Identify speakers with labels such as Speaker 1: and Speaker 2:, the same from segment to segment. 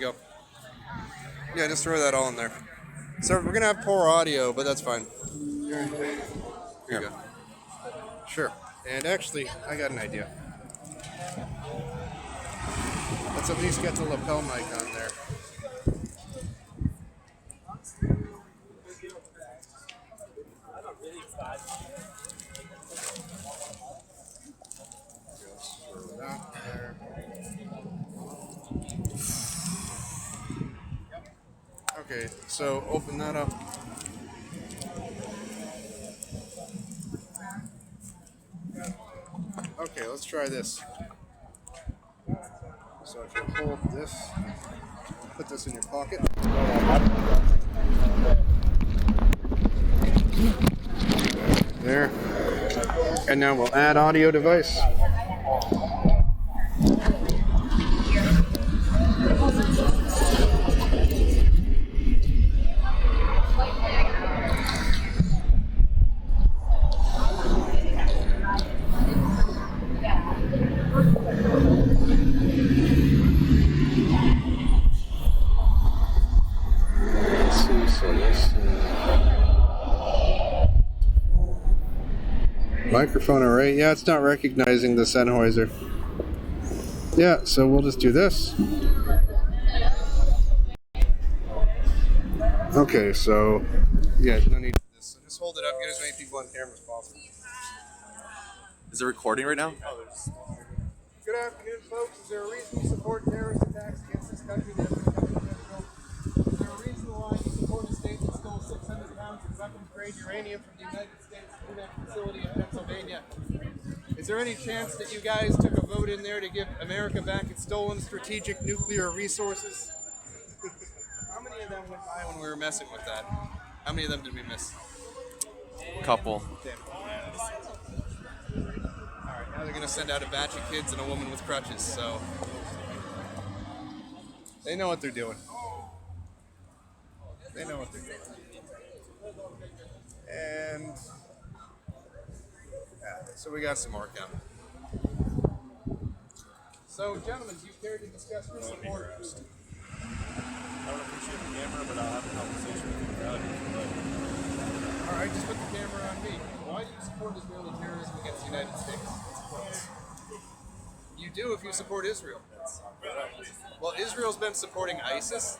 Speaker 1: Go. Yeah, just throw that all in there. So we're gonna have poor audio, but that's fine. Here you go. Sure. And actually, I got an idea. Let's at least get the lapel mic on there. There. Okay, so open that up. Okay, let's try this. So if you hold this, put this in your pocket. There. And now we'll add audio device. Let's see, so this microphone array. Yeah, it's not recognizing the Sennheiser. Yeah, so we'll just do this. Okay, so yeah, no need for this. So just hold it up, get as many people on camera as possible.
Speaker 2: Is it recording right now?
Speaker 1: Good afternoon, folks. Is there a reason you support terrorist attacks against this country that has been coming to Israel? Is there a reason why you support a state that stole 600 pounds of weapons-grade uranium from the United States Nuclear facility in Pennsylvania? Is there any chance that you guys took a vote in there to give America back its stolen strategic nuclear resources? How many of them went by when we were messing with that? How many of them did we miss?
Speaker 2: Couple.
Speaker 1: Alright, now they're going to send out a batch of kids and a woman with crutches, so they know what they're doing. They know what they're doing. And yeah, so we got some more coming. So, gentlemen, do you care to discuss your support?
Speaker 3: I don't appreciate the camera, but I'll have a conversation with you about it.
Speaker 1: All right, just put the camera on me. Why do you support Israeli terrorism against the United States? You do if you support Israel. Well, Israel's been supporting ISIS.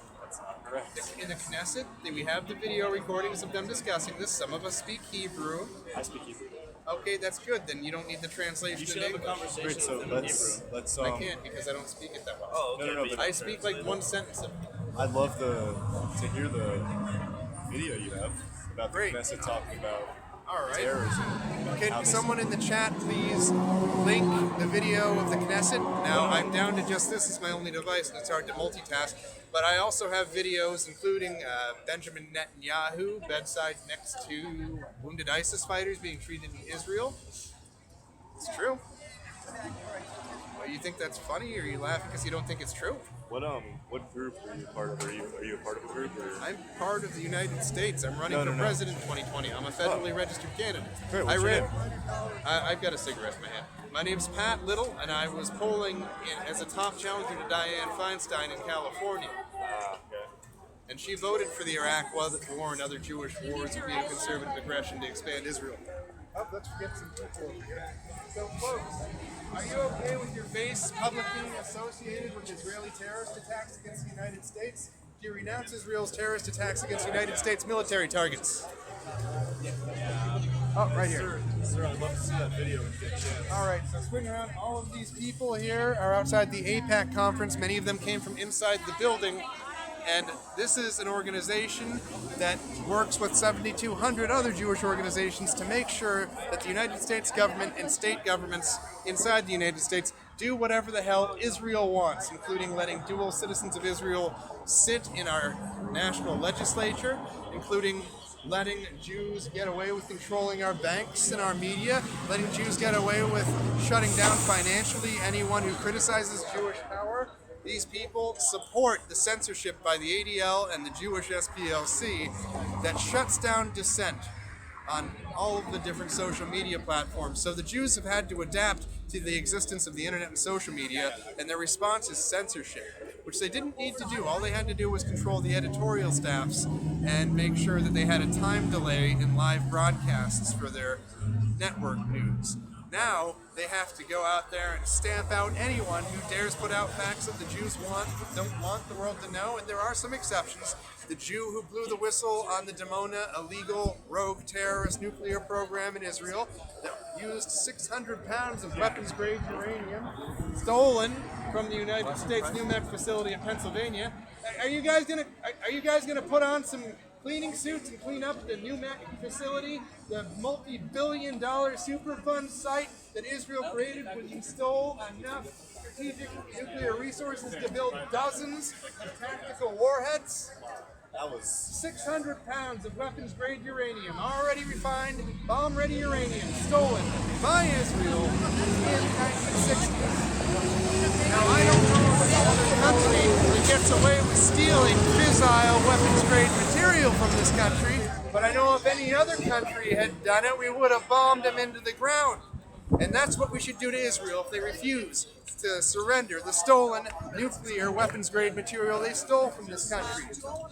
Speaker 3: Correct.
Speaker 1: In the Knesset, we have the video recordings of them discussing this. Some of us speak Hebrew.
Speaker 3: I speak Hebrew.
Speaker 1: Okay, that's good. Then you don't need the translation
Speaker 3: You should
Speaker 1: in
Speaker 3: have a
Speaker 1: English.
Speaker 3: conversation Great, so with them in let's
Speaker 1: I can't because I don't speak it that well.
Speaker 3: Oh, okay. No, but
Speaker 1: I speak like one sentence of it.
Speaker 3: I'd love to hear the video you have about the
Speaker 1: Great.
Speaker 3: Knesset talking about
Speaker 1: All right.
Speaker 3: terrorism.
Speaker 1: Can someone in the chat please link the video of the Knesset? Now, I'm down to just this. It's my only device, and it's hard to multitask. But I also have videos including Benjamin Netanyahu bedside next to wounded ISIS fighters being treated in Israel. It's true. Well, you think that's funny, or are you laughing because you don't think it's true?
Speaker 3: What group are you part of? Are you a part of a group? Or?
Speaker 1: I'm part of the United States. I'm running for president in 2020. I'm a federally registered candidate.
Speaker 3: Great, what's your name?
Speaker 1: I've got a cigarette in my hand. My name's Pat Little, and I was polling as a top challenger to Dianne Feinstein in California.
Speaker 3: Okay.
Speaker 1: And she voted for the Iraq War and other Jewish wars via conservative aggression to expand Israel. Oh, let's forget some people over here. So, folks, are you okay with your face publicly associated with Israeli terrorist attacks against the United States? Do you renounce Israel's terrorist attacks against United States military targets? Oh, right here.
Speaker 3: Sir, I'd love to see that video if you get a chance.
Speaker 1: All right, so swing around. All of these people here are outside the APAC conference. Many of them came from inside the building. And this is an organization that works with 7,200 other Jewish organizations to make sure that the United States government and state governments inside the United States do whatever the hell Israel wants, including letting dual citizens of Israel sit in our national legislature, including letting Jews get away with controlling our banks and our media, letting Jews get away with shutting down financially anyone who criticizes Jewish power. These people support the censorship by the ADL and the Jewish SPLC that shuts down dissent on all of the different social media platforms. So the Jews have had to adapt to the existence of the internet and social media, and their response is censorship, which they didn't need to do. All they had to do was control the editorial staffs and make sure that they had a time delay in live broadcasts for their network news. Now they have to go out there and stamp out anyone who dares put out facts that the Jews don't want the world to know, and there are some exceptions. The Jew who blew the whistle on the Dimona illegal rogue terrorist nuclear program in Israel that used 600 pounds of weapons-grade uranium stolen from the United States NUMEC facility in Pennsylvania. Are you guys gonna put on some cleaning suits and clean up the NUMEC facility, the multi-billion-dollar Superfund site that Israel created when you stole enough strategic nuclear resources to build dozens of tactical warheads?
Speaker 3: That was
Speaker 1: 600 pounds of weapons-grade uranium, already refined, bomb-ready uranium, stolen by Israel in the 1960s. Now, I don't know of any other country that gets away with stealing fissile weapons-grade material from this country, but I know if any other country had done it, we would have bombed them into the ground. And that's what we should do to Israel if they refuse to surrender the stolen nuclear weapons-grade material they stole from this country.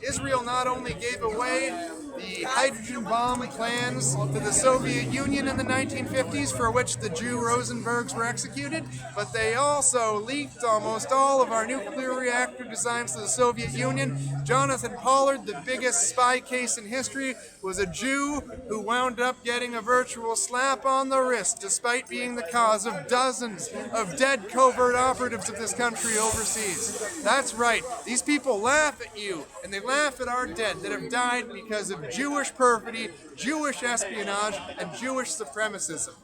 Speaker 1: Israel not only gave away the hydrogen bomb plans to the Soviet Union in the 1950s, for which the Jew Rosenbergs were executed, but they also leaked almost all of our nuclear reactor designs to the Soviet Union. Jonathan Pollard, the biggest spy case in history, was a Jew who wound up getting a virtual slap on the wrist despite being the cause of dozens of dead covert operatives of this country overseas. That's right. These people laugh at you, and they laugh at our dead that have died because of Jewish perfidy, Jewish espionage, and Jewish supremacism.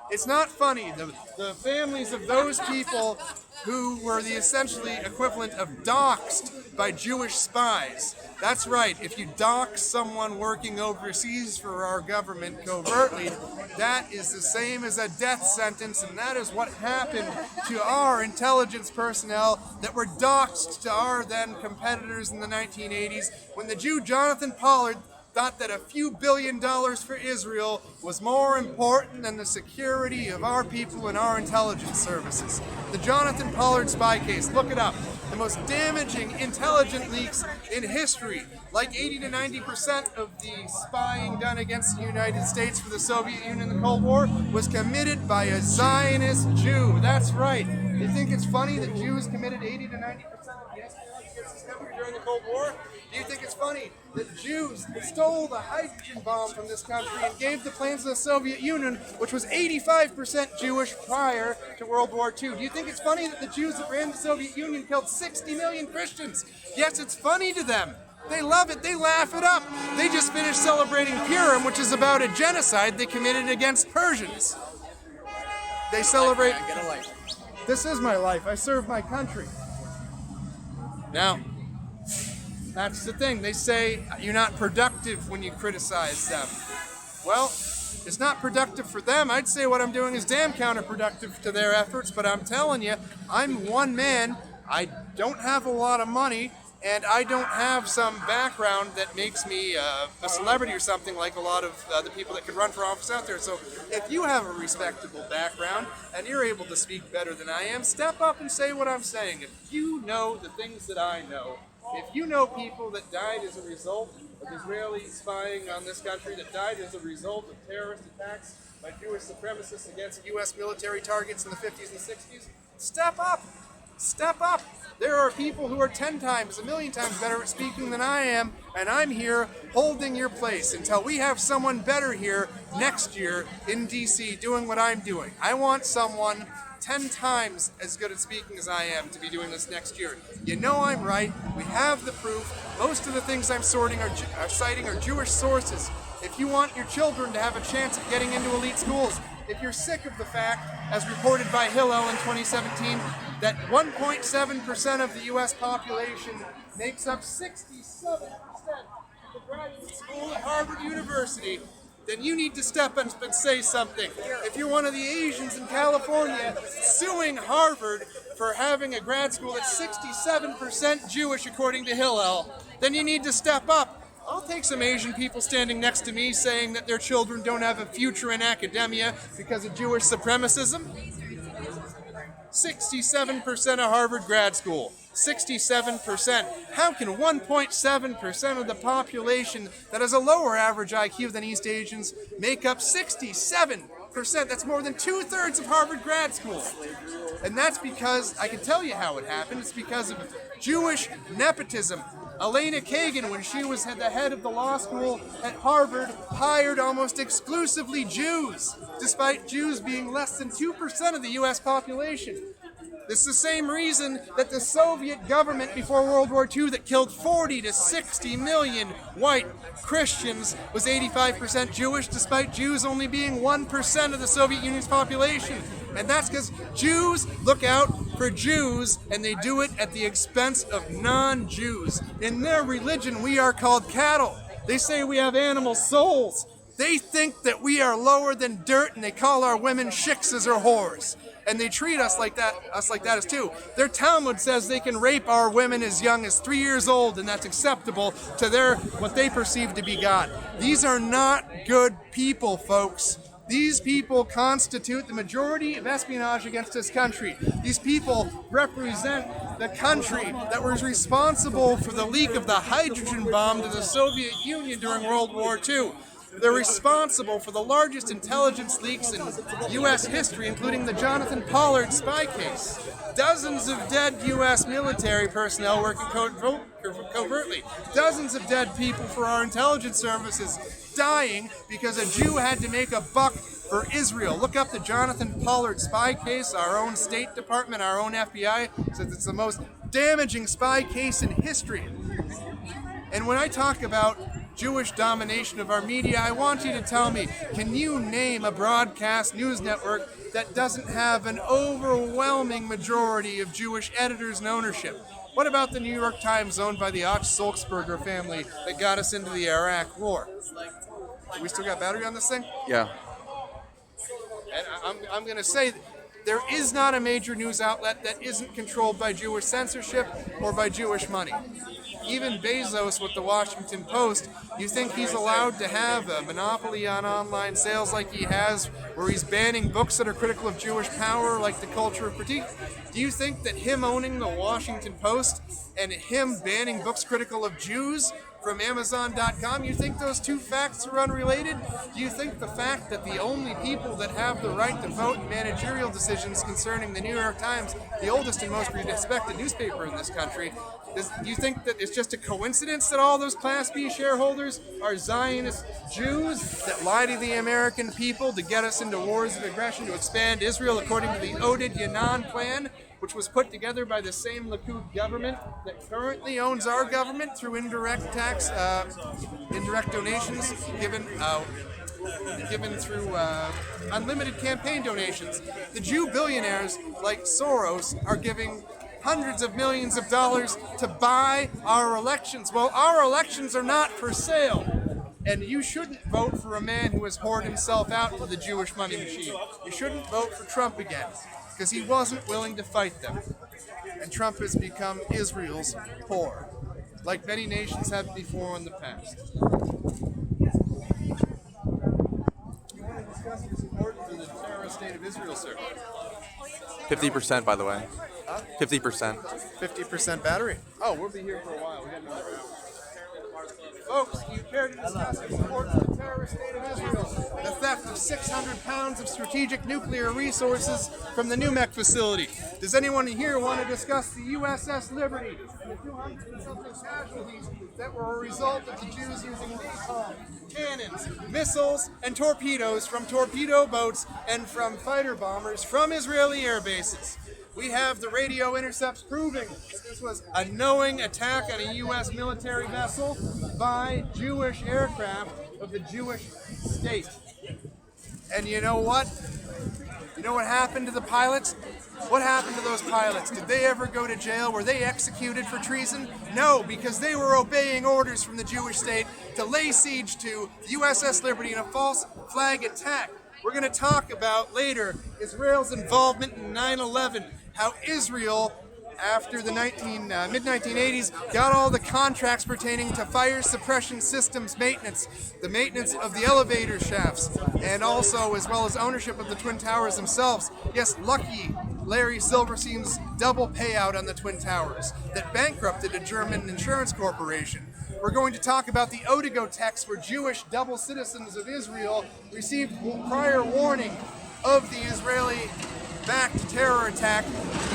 Speaker 1: It's not funny. The families of those people who were the essentially equivalent of doxxed by Jewish spies. That's right, if you dox someone working overseas for our government covertly, that is the same as a death sentence, and that is what happened to our intelligence personnel that were doxxed to our then competitors in the 1980s when the Jew Jonathan Pollard thought that a few $1 billion for Israel was more important than the security of our people and our intelligence services. The Jonathan Pollard spy case, look it up. The most damaging intelligence leaks in history. Like 80 to 90% of the spying done against the United States for the Soviet Union in the Cold War was committed by a Zionist Jew. That's right. You think it's funny that Jews committed 80 to 90% of the espionage against this country during the Cold War? Do you think it's funny that Jews stole the hydrogen bomb from this country and gave the plans to the Soviet Union, which was 85% Jewish prior to World War II? Do you think it's funny that the Jews that ran the Soviet Union killed 60 million Christians? Yes, it's funny to them. They love it. They laugh it up. They just finished celebrating Purim, which is about a genocide they committed against Persians. They celebrate...
Speaker 4: Get a life.
Speaker 1: This is my life. I serve my country. Now, that's the thing. They say you're not productive when you criticize them. Well, it's not productive for them. I'd say what I'm doing is damn counterproductive to their efforts, but I'm telling you, I'm one man. I don't have a lot of money, and I don't have some background that makes me a celebrity or something like a lot of the people that could run for office out there. So if you have a respectable background and you're able to speak better than I am, step up and say what I'm saying. If you know the things that I know, if you know people that died as a result of Israeli spying on this country, that died as a result of terrorist attacks by Jewish supremacists against U.S. military targets in the 50s and 60s, step up. Step up. There are people who are 10 times, a million times better at speaking than I am, and I'm here holding your place until we have someone better here next year in D.C. doing what I'm doing. I want someone 10 times as good at speaking as I am to be doing this next year. You know I'm right. We have the proof. Most of the things I'm citing are Jewish sources. If you want your children to have a chance at getting into elite schools, if you're sick of the fact, as reported by Hillel in 2017, that 1.7% of the U.S. population makes up 67% of the graduate school at Harvard University, then you need to step up and say something. If you're one of the Asians in California suing Harvard for having a grad school that's 67% Jewish according to Hillel, then you need to step up. I'll take some Asian people standing next to me saying that their children don't have a future in academia because of Jewish supremacism. 67% of Harvard grad school. 67%. How can 1.7% of the population that has a lower average IQ than East Asians make up 67%? That's more than 2/3 of Harvard grad school. And that's because, I can tell you how it happened, it's because of Jewish nepotism. Elena Kagan, when she was the head of the law school at Harvard, hired almost exclusively Jews, despite Jews being less than 2% of the US population. This is the same reason that the Soviet government before World War II that killed 40 to 60 million white Christians was 85% Jewish, despite Jews only being 1% of the Soviet Union's population. And that's because Jews look out for Jews, and they do it at the expense of non-Jews. In their religion, we are called cattle. They say we have animal souls. They think that we are lower than dirt, and they call our women shiksas or whores. And they treat us like that as too. Their Talmud says they can rape our women as young as 3 years old, and that's acceptable to what they perceive to be God. These are not good people, folks. These people constitute the majority of espionage against this country. These people represent the country that was responsible for the leak of the hydrogen bomb to the Soviet Union during World War II. They're responsible for the largest intelligence leaks in U.S. history, including the Jonathan Pollard spy case. Dozens of dead U.S. military personnel working covertly. Dozens of dead people for our intelligence services dying because a Jew had to make a buck for Israel. Look up the Jonathan Pollard spy case. Our own State Department, our own FBI says it's the most damaging spy case in history. And when I talk about Jewish domination of our media, I want you to tell me, can you name a broadcast news network that doesn't have an overwhelming majority of Jewish editors and ownership? What about the New York Times, owned by the Sulzberger family, that got us into the Iraq War? We still got battery on this thing?
Speaker 2: Yeah.
Speaker 1: And I'm going to say there is not a major news outlet that isn't controlled by Jewish censorship or by Jewish money. Even Bezos with the Washington Post, you think he's allowed to have a monopoly on online sales like he has, where he's banning books that are critical of Jewish power, like The Culture of Critique? Do you think that him owning the Washington Post and him banning books critical of Jews from Amazon.com, you think those two facts are unrelated? Do you think the fact that the only people that have the right to vote in managerial decisions concerning the New York Times, the oldest and most respected newspaper in this country, do you think that it's just a coincidence that all those Class B shareholders are Zionist Jews that lie to the American people to get us into wars of aggression to expand Israel according to the Oded Yanan plan, which was put together by the same Likud government that currently owns our government through indirect donations given through unlimited campaign donations. The Jew billionaires like Soros are giving hundreds of millions of dollars to buy our elections. Well, our elections are not for sale. And you shouldn't vote for a man who has whored himself out to the Jewish money machine. You shouldn't vote for Trump again, because he wasn't willing to fight them. And Trump has become Israel's whore, like many nations have before in the past. You want to discuss your support for the terrorist state of Israel, sir?
Speaker 2: 50%, by the way. 50%.
Speaker 1: 50% battery? Oh, we'll be here for a while. We got another hour. Folks, do you care to discuss your support for the terrorist state of Israel? The theft of 600 pounds of strategic nuclear resources from the NUMEC facility. Does anyone here want to discuss the USS Liberty and the 200 and something casualties that were a result of the Jews using napalm, cannons, missiles, and torpedoes from torpedo boats and from fighter bombers from Israeli air bases? We have the radio intercepts proving that this was a knowing attack on a U.S. military vessel by Jewish aircraft of the Jewish state. And you know what? You know what happened to the pilots? What happened to those pilots? Did they ever go to jail? Were they executed for treason? No, because they were obeying orders from the Jewish state to lay siege to the USS Liberty in a false flag attack. We're going to talk about later Israel's involvement in 9/11, how Israel after the mid-1980s, got all the contracts pertaining to fire suppression systems maintenance, the maintenance of the elevator shafts, and also as well as ownership of the Twin Towers themselves. Yes, lucky Larry Silverstein's double payout on the Twin Towers that bankrupted a German insurance corporation. We're going to talk about the Odigo text where Jewish double citizens of Israel received prior warning of the Israeli-backed terror attack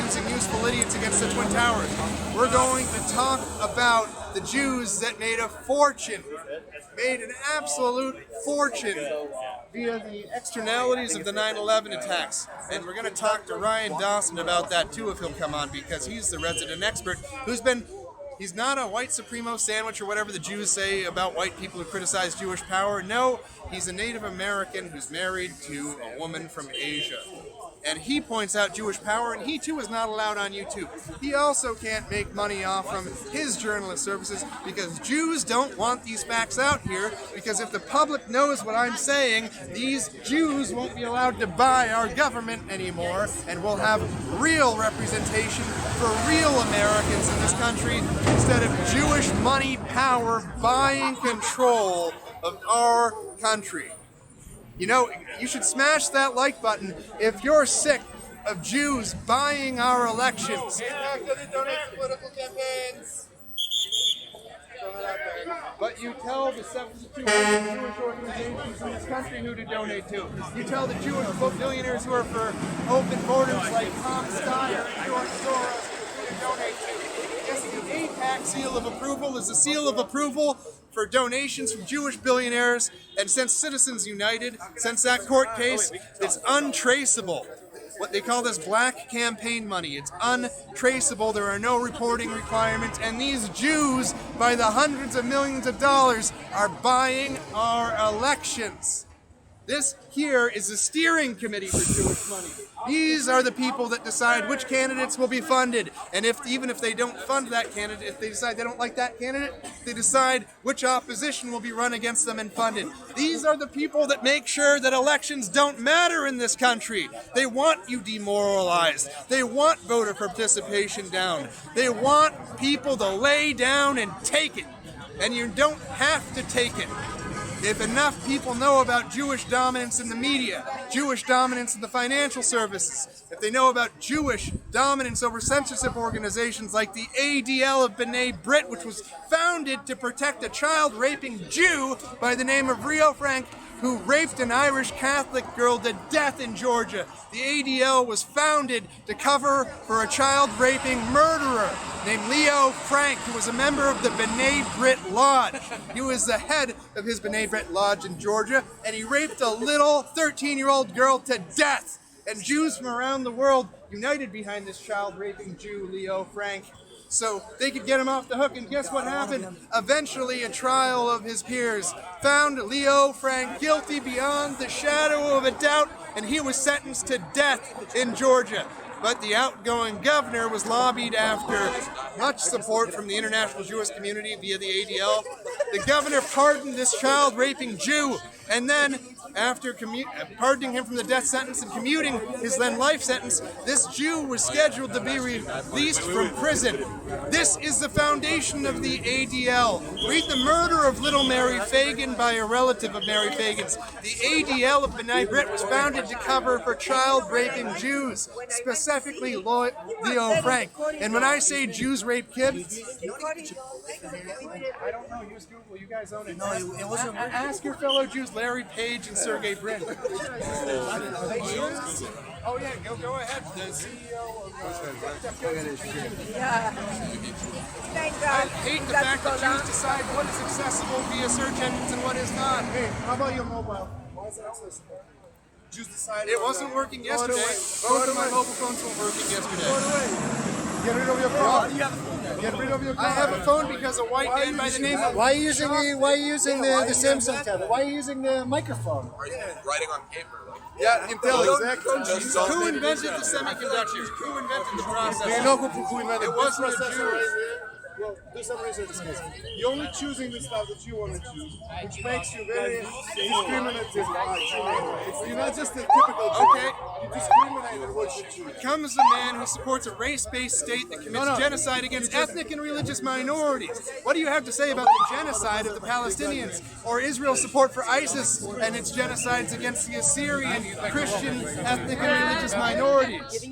Speaker 1: using useful idiots against the Twin Towers. We're going to talk about the Jews that made a fortune, made an absolute fortune via the externalities of the 9/11 attacks. And we're going to talk to Ryan Dawson about that too if he'll come on, because he's the resident expert he's not a white supremo sandwich or whatever the Jews say about white people who criticize Jewish power. No, he's a Native American who's married to a woman from Asia. And he points out Jewish power, and he too is not allowed on YouTube. He also can't make money off from his journalist services because Jews don't want these facts out here, because if the public knows what I'm saying, these Jews won't be allowed to buy our government anymore, and we'll have real representation for real Americans in this country instead of Jewish money power buying control of our country. You know, you should smash that like button if you're sick of Jews buying our elections. But you tell the 7,200 Jewish organizations in this country who to donate to. You tell the Jewish billionaires who are for open borders like Tom Steyer and George Soros who to donate to. Yes, the AIPAC seal of approval is a seal of approval for donations from Jewish billionaires, and since Citizens United, since that court case, it's untraceable. What they call this black campaign money. It's untraceable. There are no reporting requirements, and these Jews, by the hundreds of millions of dollars, are buying our elections. This here is the steering committee for Jewish money. These are the people that decide which candidates will be funded. And even if they don't fund that candidate, if they decide they don't like that candidate, they decide which opposition will be run against them and funded. These are the people that make sure that elections don't matter in this country. They want you demoralized. They want voter participation down. They want people to lay down and take it. And you don't have to take it. If enough people know about Jewish dominance in the media, Jewish dominance in the financial services, if they know about Jewish dominance over censorship organizations like the ADL of B'nai Brit, which was founded to protect a child-raping Jew by the name of Rio Frank, who raped an Irish Catholic girl to death in Georgia. The ADL was founded to cover for a child-raping murderer named Leo Frank, who was a member of the B'nai Brit Lodge. He was the head of his B'nai Brit Lodge in Georgia, and he raped a little 13-year-old girl to death. And Jews from around the world united behind this child-raping Jew, Leo Frank, so they could get him off the hook. And guess what happened? Eventually, a trial of his peers found Leo Frank guilty beyond the shadow of a doubt, and he was sentenced to death in Georgia. But the outgoing governor was lobbied after much support from the international Jewish community via the ADL. The governor pardoned this child-raping Jew, and then after pardoning him from the death sentence and commuting his then life sentence, this Jew was scheduled to be released from prison. This is the foundation of the ADL. Read The Murder of Little Mary Fagan by a relative of Mary Fagan's. The ADL of B'nai Brit was founded to cover for child-raping Jews, specifically Leo Frank. And when I say Jews rape kids, I don't know, use Google, you guys own it. No, it wasn't. Ask your fellow Jews, Larry Page and Sergey Brin. Are they Jews? Oh yeah, go ahead. The CEO of
Speaker 4: Yeah. Thank God.
Speaker 1: I hate the fact that Jews decide what is accessible via search engines and what is not.
Speaker 3: Hey, how about your mobile? Why is it accessible? Jews decided.
Speaker 1: It wasn't working yesterday. Both of my mobile phones weren't working yesterday.
Speaker 3: Get rid of your phone. Get rid of your phone.
Speaker 1: I have a phone because a white man by the name of...
Speaker 3: Why are you using the Samsung tablet? Why are you using the microphone?
Speaker 2: Are you writing on paper?
Speaker 1: Yeah, Intel, exactly.
Speaker 2: Just don't-
Speaker 1: Who invented the semiconductors? Who invented the process?
Speaker 3: Do you know who invented
Speaker 1: It wasn't the
Speaker 3: this processor
Speaker 1: Jews.
Speaker 3: right here? Do some research, guys. You're only choosing the stuff that you want to choose, which makes you very discriminative. You're not just a typical Jew.
Speaker 1: Okay.
Speaker 3: You discriminate on what you choose.
Speaker 1: Comes a man who supports a race-based state that commits genocide against ethnic and religious minorities. What do you have to say about the genocide of the Palestinians, or Israel's support for ISIS and its genocides against the Assyrian, Christian, ethnic and religious minorities?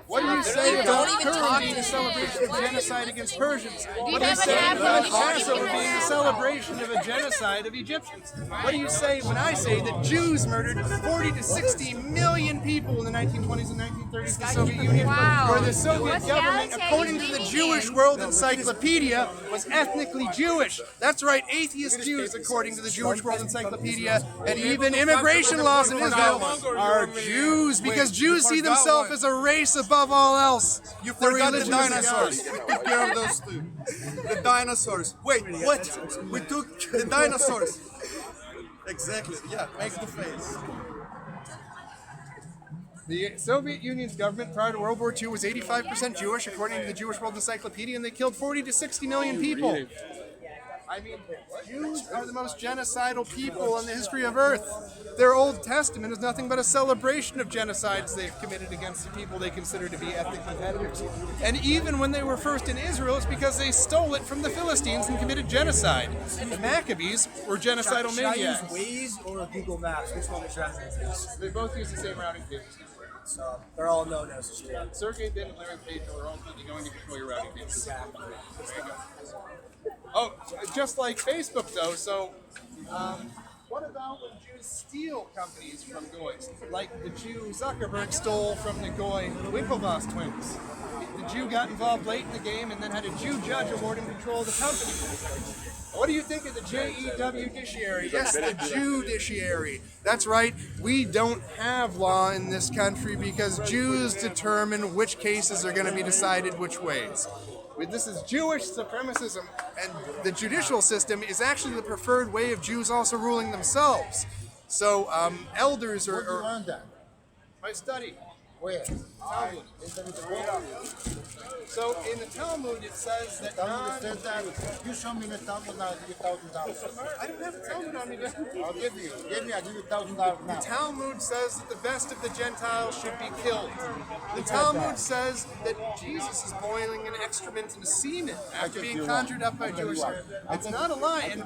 Speaker 1: What do you say about Purim being a celebration of genocide against Persians? What do you say about Passover being a celebration of a genocide of Egyptians? What do you say when I say that Jews murdered 40 to 60 million people in the 1920s and 1930s in the Soviet Union, where the Soviet government, according to the Jewish World Encyclopedia, was ethnically Jewish? That's right, atheist Jews, according to the Jewish World Encyclopedia, and even immigration laws in Israel are Jews, because Jews see themselves as a race above all else.
Speaker 3: You forgot the dinosaurs. We took care of those too. The dinosaurs. Wait, what? We took the dinosaurs. Exactly. Yeah, make the face.
Speaker 1: The Soviet Union's government prior to World War II was 85% Jewish, according to the Jewish World Encyclopedia, and they killed 40 to 60 million people. I mean, Jews are the most genocidal people in the history of Earth. Their Old Testament is nothing but a celebration of genocides they've committed against the people they consider to be ethnic competitors. And even when they were first in Israel, it's because they stole it from the Philistines and committed genocide. The Maccabees were genocidal
Speaker 5: Should I use
Speaker 1: maniacs.
Speaker 5: Waze or Google Maps? Which one would you use?
Speaker 1: They both use the same routing tables.
Speaker 5: So they're all no-nos.
Speaker 1: Sergey Bin and Larry Page are all going to control your routing tables.
Speaker 5: Exactly.
Speaker 1: There you go. Oh, just like Facebook, though. So, what about when Jews steal companies from Goys? Like the Jew Zuckerberg stole from the Goy Winklevoss twins. The Jew got involved late in the game and then had a Jew judge award him control of the company. What do you think of the JEW judiciary? Yes, the judiciary. That's right. We don't have law in this country because Jews determine which cases are going to be decided which ways. This is Jewish supremacism, and the judicial system is actually the preferred way of Jews also ruling themselves. So, elders
Speaker 6: Where do you
Speaker 1: are
Speaker 6: learn that?
Speaker 1: my study.
Speaker 6: Where?
Speaker 1: Talmud. So in the Talmud it says that
Speaker 6: Talmud says that. You show me the Talmud now, I'll give you $1,000.
Speaker 1: I don't have the Talmud on me.
Speaker 6: I'll give you. I'll give you $1,000 now.
Speaker 1: The Talmud says that the best of the Gentiles should be killed. The Talmud says that Jesus is boiling an excrement in semen after being conjured up by Jewish. It's not a lie. And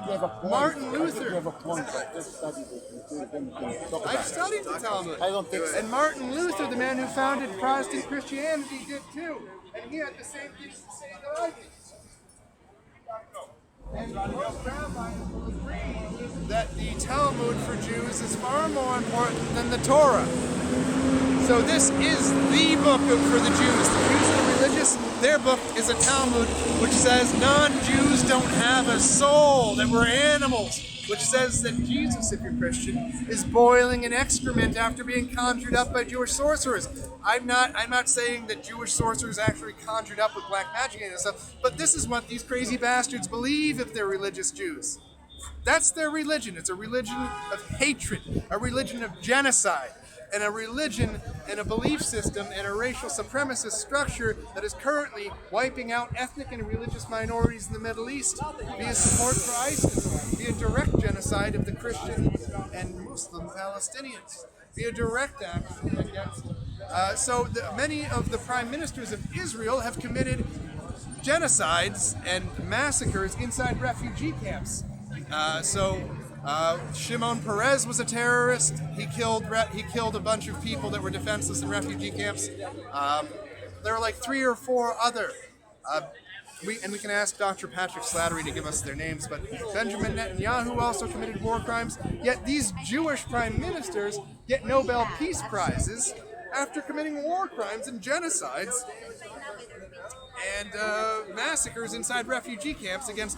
Speaker 1: Martin
Speaker 6: You have
Speaker 1: Luther.
Speaker 6: a point, but just study it. Then you can talk
Speaker 1: I've
Speaker 6: about it.
Speaker 1: studied the Talmud.
Speaker 6: I don't think so.
Speaker 1: And Martin Luther, the man who founded Protestant Christianity, did too. And he had the same things to say that I did. And most rabbis will agree that the Talmud for Jews is far more important than the Torah. So this is the book for the Jews. The Jews are religious. Their book is a Talmud which says non-Jews don't have a soul, that we're animals. Which says that Jesus, if you're Christian, is boiling an excrement after being conjured up by Jewish sorcerers. I'm not saying that Jewish sorcerers actually conjured up with black magic and stuff, but this is what these crazy bastards believe if they're religious Jews. That's their religion. It's a religion of hatred, a religion of genocide, and a religion and a belief system and a racial supremacist structure that is currently wiping out ethnic and religious minorities in the Middle East via support for ISIS, via direct genocide of the Christian and Muslim Palestinians, via direct action against. Many of the prime ministers of Israel have committed genocides and massacres inside refugee camps. Shimon Peres was a terrorist. He killed a bunch of people that were defenseless in refugee camps. There are like 3 or 4 other. We can ask Dr. Patrick Slattery to give us their names, but Benjamin Netanyahu also committed war crimes. Yet these Jewish prime ministers get Nobel Peace Prizes after committing war crimes and genocides and massacres inside refugee camps against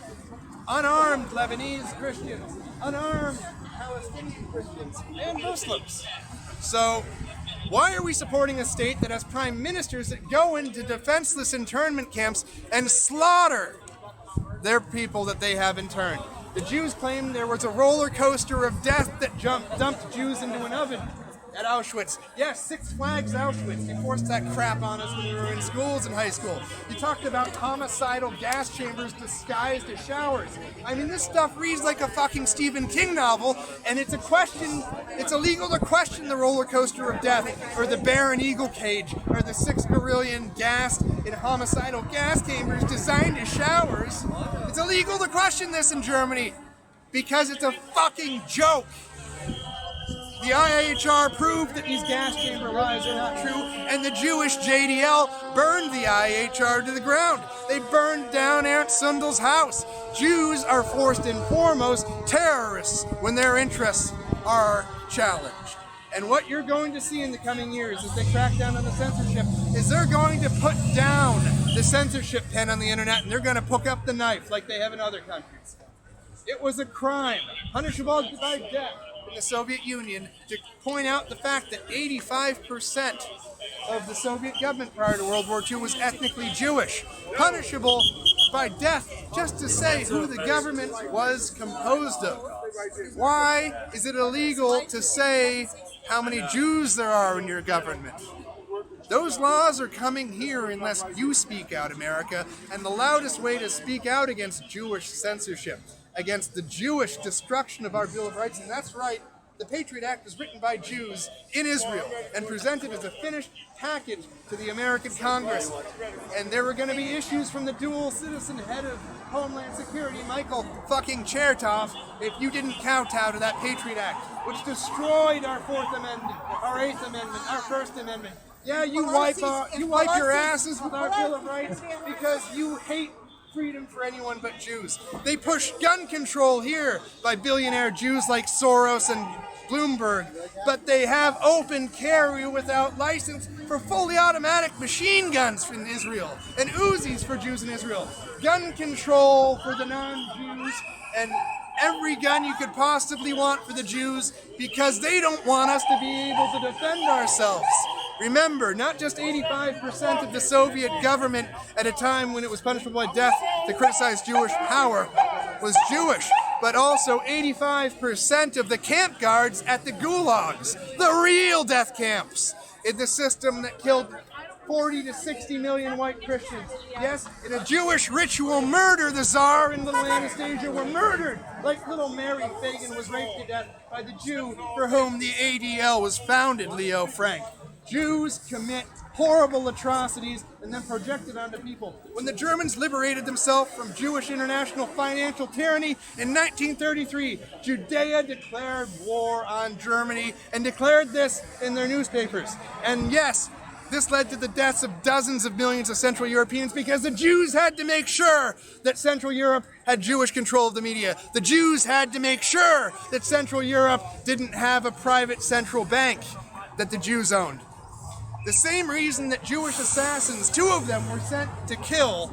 Speaker 1: unarmed Lebanese Christians, unarmed Palestinian Christians, and Muslims. So, why are we supporting a state that has prime ministers that go into defenseless internment camps and slaughter their people that they have interned? The Jews claim there was a roller coaster of death that dumped Jews into an oven. at Auschwitz. Yes, Six Flags Auschwitz. You forced that crap on us when we were in schools in high school. You talked about homicidal gas chambers disguised as showers. I mean, this stuff reads like a fucking Stephen King novel, and it's illegal to question the roller coaster of death, or the bear and eagle cage, or the 6 Gorillion gassed in homicidal gas chambers designed as showers. It's illegal to question this in Germany because it's a fucking joke. The IHR proved that these gas chamber lies are not true, and the Jewish JDL burned the IHR to the ground. They burned down Aunt Sundel's house. Jews are first and foremost terrorists when their interests are challenged. And what you're going to see in the coming years as they crack down on the censorship is they're going to put down the censorship pen on the internet, and they're going to pick up the knife like they have in other countries. It was a crime, punishable by death in the Soviet Union, to point out the fact that 85% of the Soviet government prior to World War II was ethnically Jewish, punishable by death just to say who the government was composed of. Why is it illegal to say how many Jews there are in your government? Those laws are coming here unless you speak out, America, and the loudest way to speak out against Jewish censorship, against the Jewish destruction of our Bill of Rights, and that's right, the Patriot Act was written by Jews in Israel and presented as a finished package to the American Congress. And there were going to be issues from the dual citizen head of Homeland Security, Michael fucking Chertoff, if you didn't kowtow to that Patriot Act, which destroyed our Fourth Amendment, our Eighth Amendment, our First Amendment. Yeah, you wipe your asses with our Bill of Rights because you hate freedom for anyone but Jews. They push gun control here by billionaire Jews like Soros and Bloomberg, but they have open carry without license for fully automatic machine guns in Israel and Uzis for Jews in Israel. Gun control for the non-Jews and every gun you could possibly want for the Jews because they don't want us to be able to defend ourselves. Remember, not just 85% of the Soviet government at a time when it was punishable by death to criticize Jewish power was Jewish, but also 85% of the camp guards at the gulags, the real death camps, in the system that killed 40 to 60 million white Christians. Yes, in a Jewish ritual murder, the Tsar and little Anastasia were murdered, like little Mary Fagin was raped to death by the Jew for whom the ADL was founded, Leo Frank. Jews commit horrible atrocities and then project it onto people. When the Germans liberated themselves from Jewish international financial tyranny in 1933, Judea declared war on Germany and declared this in their newspapers. And yes, this led to the deaths of dozens of millions of Central Europeans because the Jews had to make sure that Central Europe had Jewish control of the media. The Jews had to make sure that Central Europe didn't have a private central bank that the Jews owned. The same reason that Jewish assassins, 2 of them, were sent to kill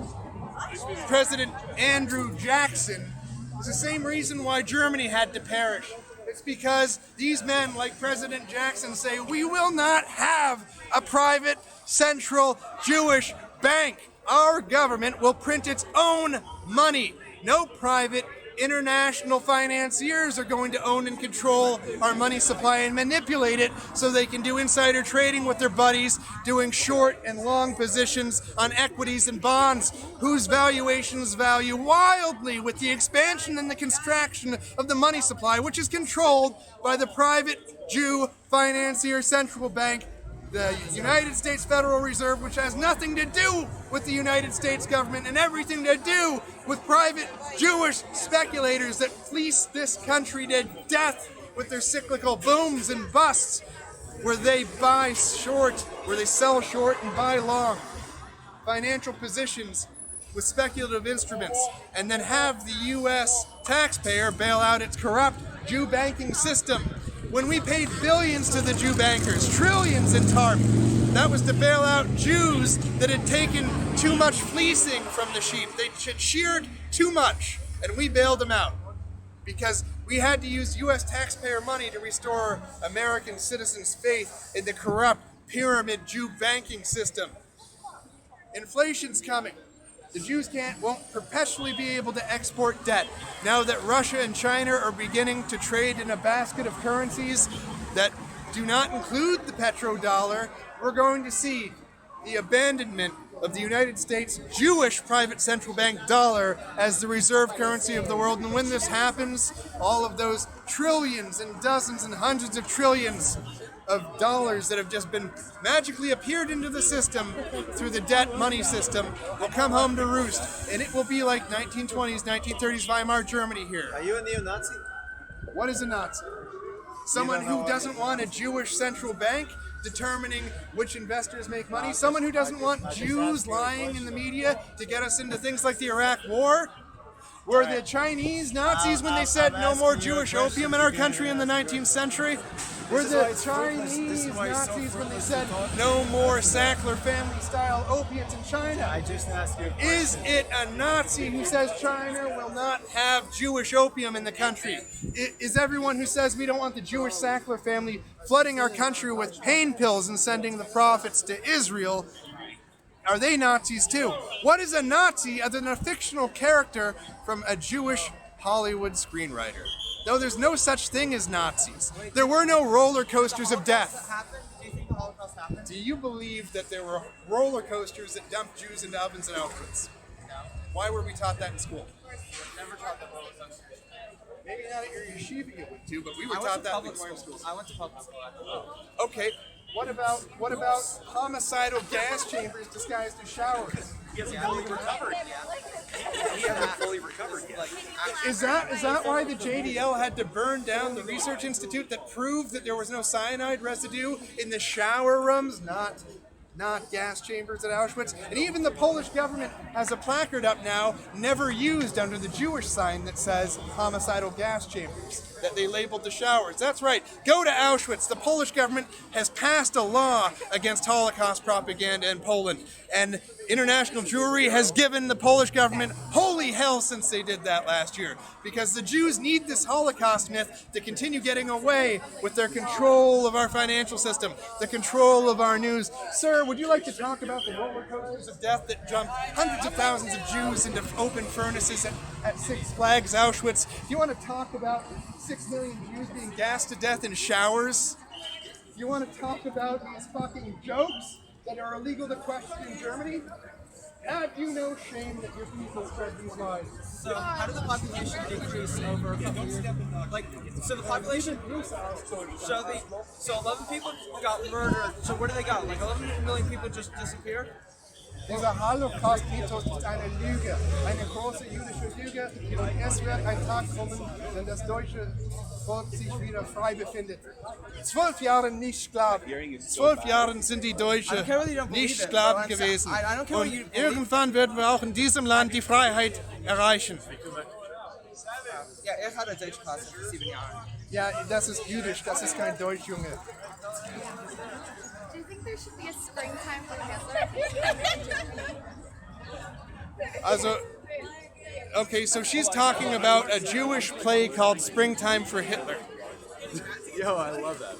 Speaker 1: President Andrew Jackson, is the same reason why Germany had to perish. It's because these men, like President Jackson, say, we will not have a private central Jewish bank. Our government will print its own money. No private international financiers are going to own and control our money supply and manipulate it so they can do insider trading with their buddies, doing short and long positions on equities and bonds whose valuations value wildly with the expansion and the contraction of the money supply, which is controlled by the private Jew financier central bank, the United States Federal Reserve, which has nothing to do with the United States government and everything to do with private Jewish speculators that fleece this country to death with their cyclical booms and busts, where they buy short, where they sell short and buy long financial positions with speculative instruments, and then have the U.S. taxpayer bail out its corrupt Jew banking system. When we paid billions to the Jew bankers, trillions in TARP, that was to bail out Jews that had taken too much fleecing from the sheep. They had sheared too much, and we bailed them out because we had to use U.S. taxpayer money to restore American citizens' faith in the corrupt pyramid Jew banking system. Inflation's coming. The Jews won't perpetually be able to export debt now that Russia and China are beginning to trade in a basket of currencies that do not include the petrodollar, we're going to see the abandonment of the United States Jewish private central bank dollar as the reserve currency of the world. And when this happens, all of those trillions and dozens and hundreds of trillions of dollars that have just been magically appeared into the system through the debt money system will come home to roost. And it will be like 1920s, 1930s Weimar Germany here.
Speaker 5: Are you a neo-Nazi?
Speaker 1: What is a Nazi? Someone who doesn't want a Jewish central bank determining which investors make money. Someone who doesn't want Jews lying in the media to get us into things like the Iraq War. Were the Chinese Nazis when they said no more Jewish opium in our country in the 19th century? Were the Chinese Nazis when they said no more Sackler family-style opiates in China?
Speaker 5: I just asked you.
Speaker 1: Is it a Nazi who says China will not have Jewish opium in the country? Is everyone who says we don't want the Jewish Sackler family flooding our country with pain pills and sending the profits to Israel, are they Nazis too? What is a Nazi other than a fictional character from a Jewish Hollywood screenwriter? No, there's no such thing as Nazis. There were no roller coasters of death.
Speaker 5: Do you think the Holocaust happened?
Speaker 1: Do you believe that there were roller coasters that dumped Jews into ovens and Auschwitz?
Speaker 5: No.
Speaker 1: Why were we taught that in school?
Speaker 5: Never taught the roller coasters.
Speaker 1: Maybe not at your yeshiva you went to, but we were taught that in the schools.
Speaker 5: I went to public school.
Speaker 1: Okay, what about homicidal gas chambers disguised as showers?
Speaker 7: He hasn't fully recovered. He hasn't fully recovered yet.
Speaker 1: Is that why the JDL had to burn down the research institute that proved that there was no cyanide residue in the shower rooms, not gas chambers at Auschwitz? And even the Polish government has a placard up now, never used, under the Jewish sign that says homicidal gas chambers, that they labeled the showers. That's right, go to Auschwitz. The Polish government has passed a law against Holocaust propaganda in Poland, and international Jewry has given the Polish government holy hell since they did that last year, because the Jews need this Holocaust myth to continue getting away with their control of our financial system, the control of our news. Sir, would you like to talk about the roller coasters of death that jumped hundreds of thousands of Jews into open furnaces at Six Flags Auschwitz? Do you want to talk about 6 million Jews being gassed to death in showers? Do you want to talk about these fucking jokes that are illegal to question in Germany? Have you no shame that your people spread these lies?
Speaker 5: So how did the population decrease over a couple years? Like, so the population. So 11 people got murdered. So where did they go? Like 11 million people just disappeared?
Speaker 1: Dieser Holocaust-Mythos ist eine Lüge, eine große jüdische Lüge, und es wird ein Tag kommen, wenn das deutsche Volk sich wieder frei befindet. 12 Jahre nicht Sklaven. 12 Jahre sind die Deutschen nicht Sklaven gewesen. Und irgendwann werden wir auch in diesem Land die Freiheit erreichen.
Speaker 5: Ja, er hat eine Deutschklasse für 7 Jahre.
Speaker 1: Ja, das ist jüdisch, das ist kein Deutsch, Junge.
Speaker 4: Do you think there should be a springtime for Hitler?
Speaker 1: Also, okay, so she's talking about a Jewish play called Springtime for Hitler.
Speaker 7: Yo, I love that.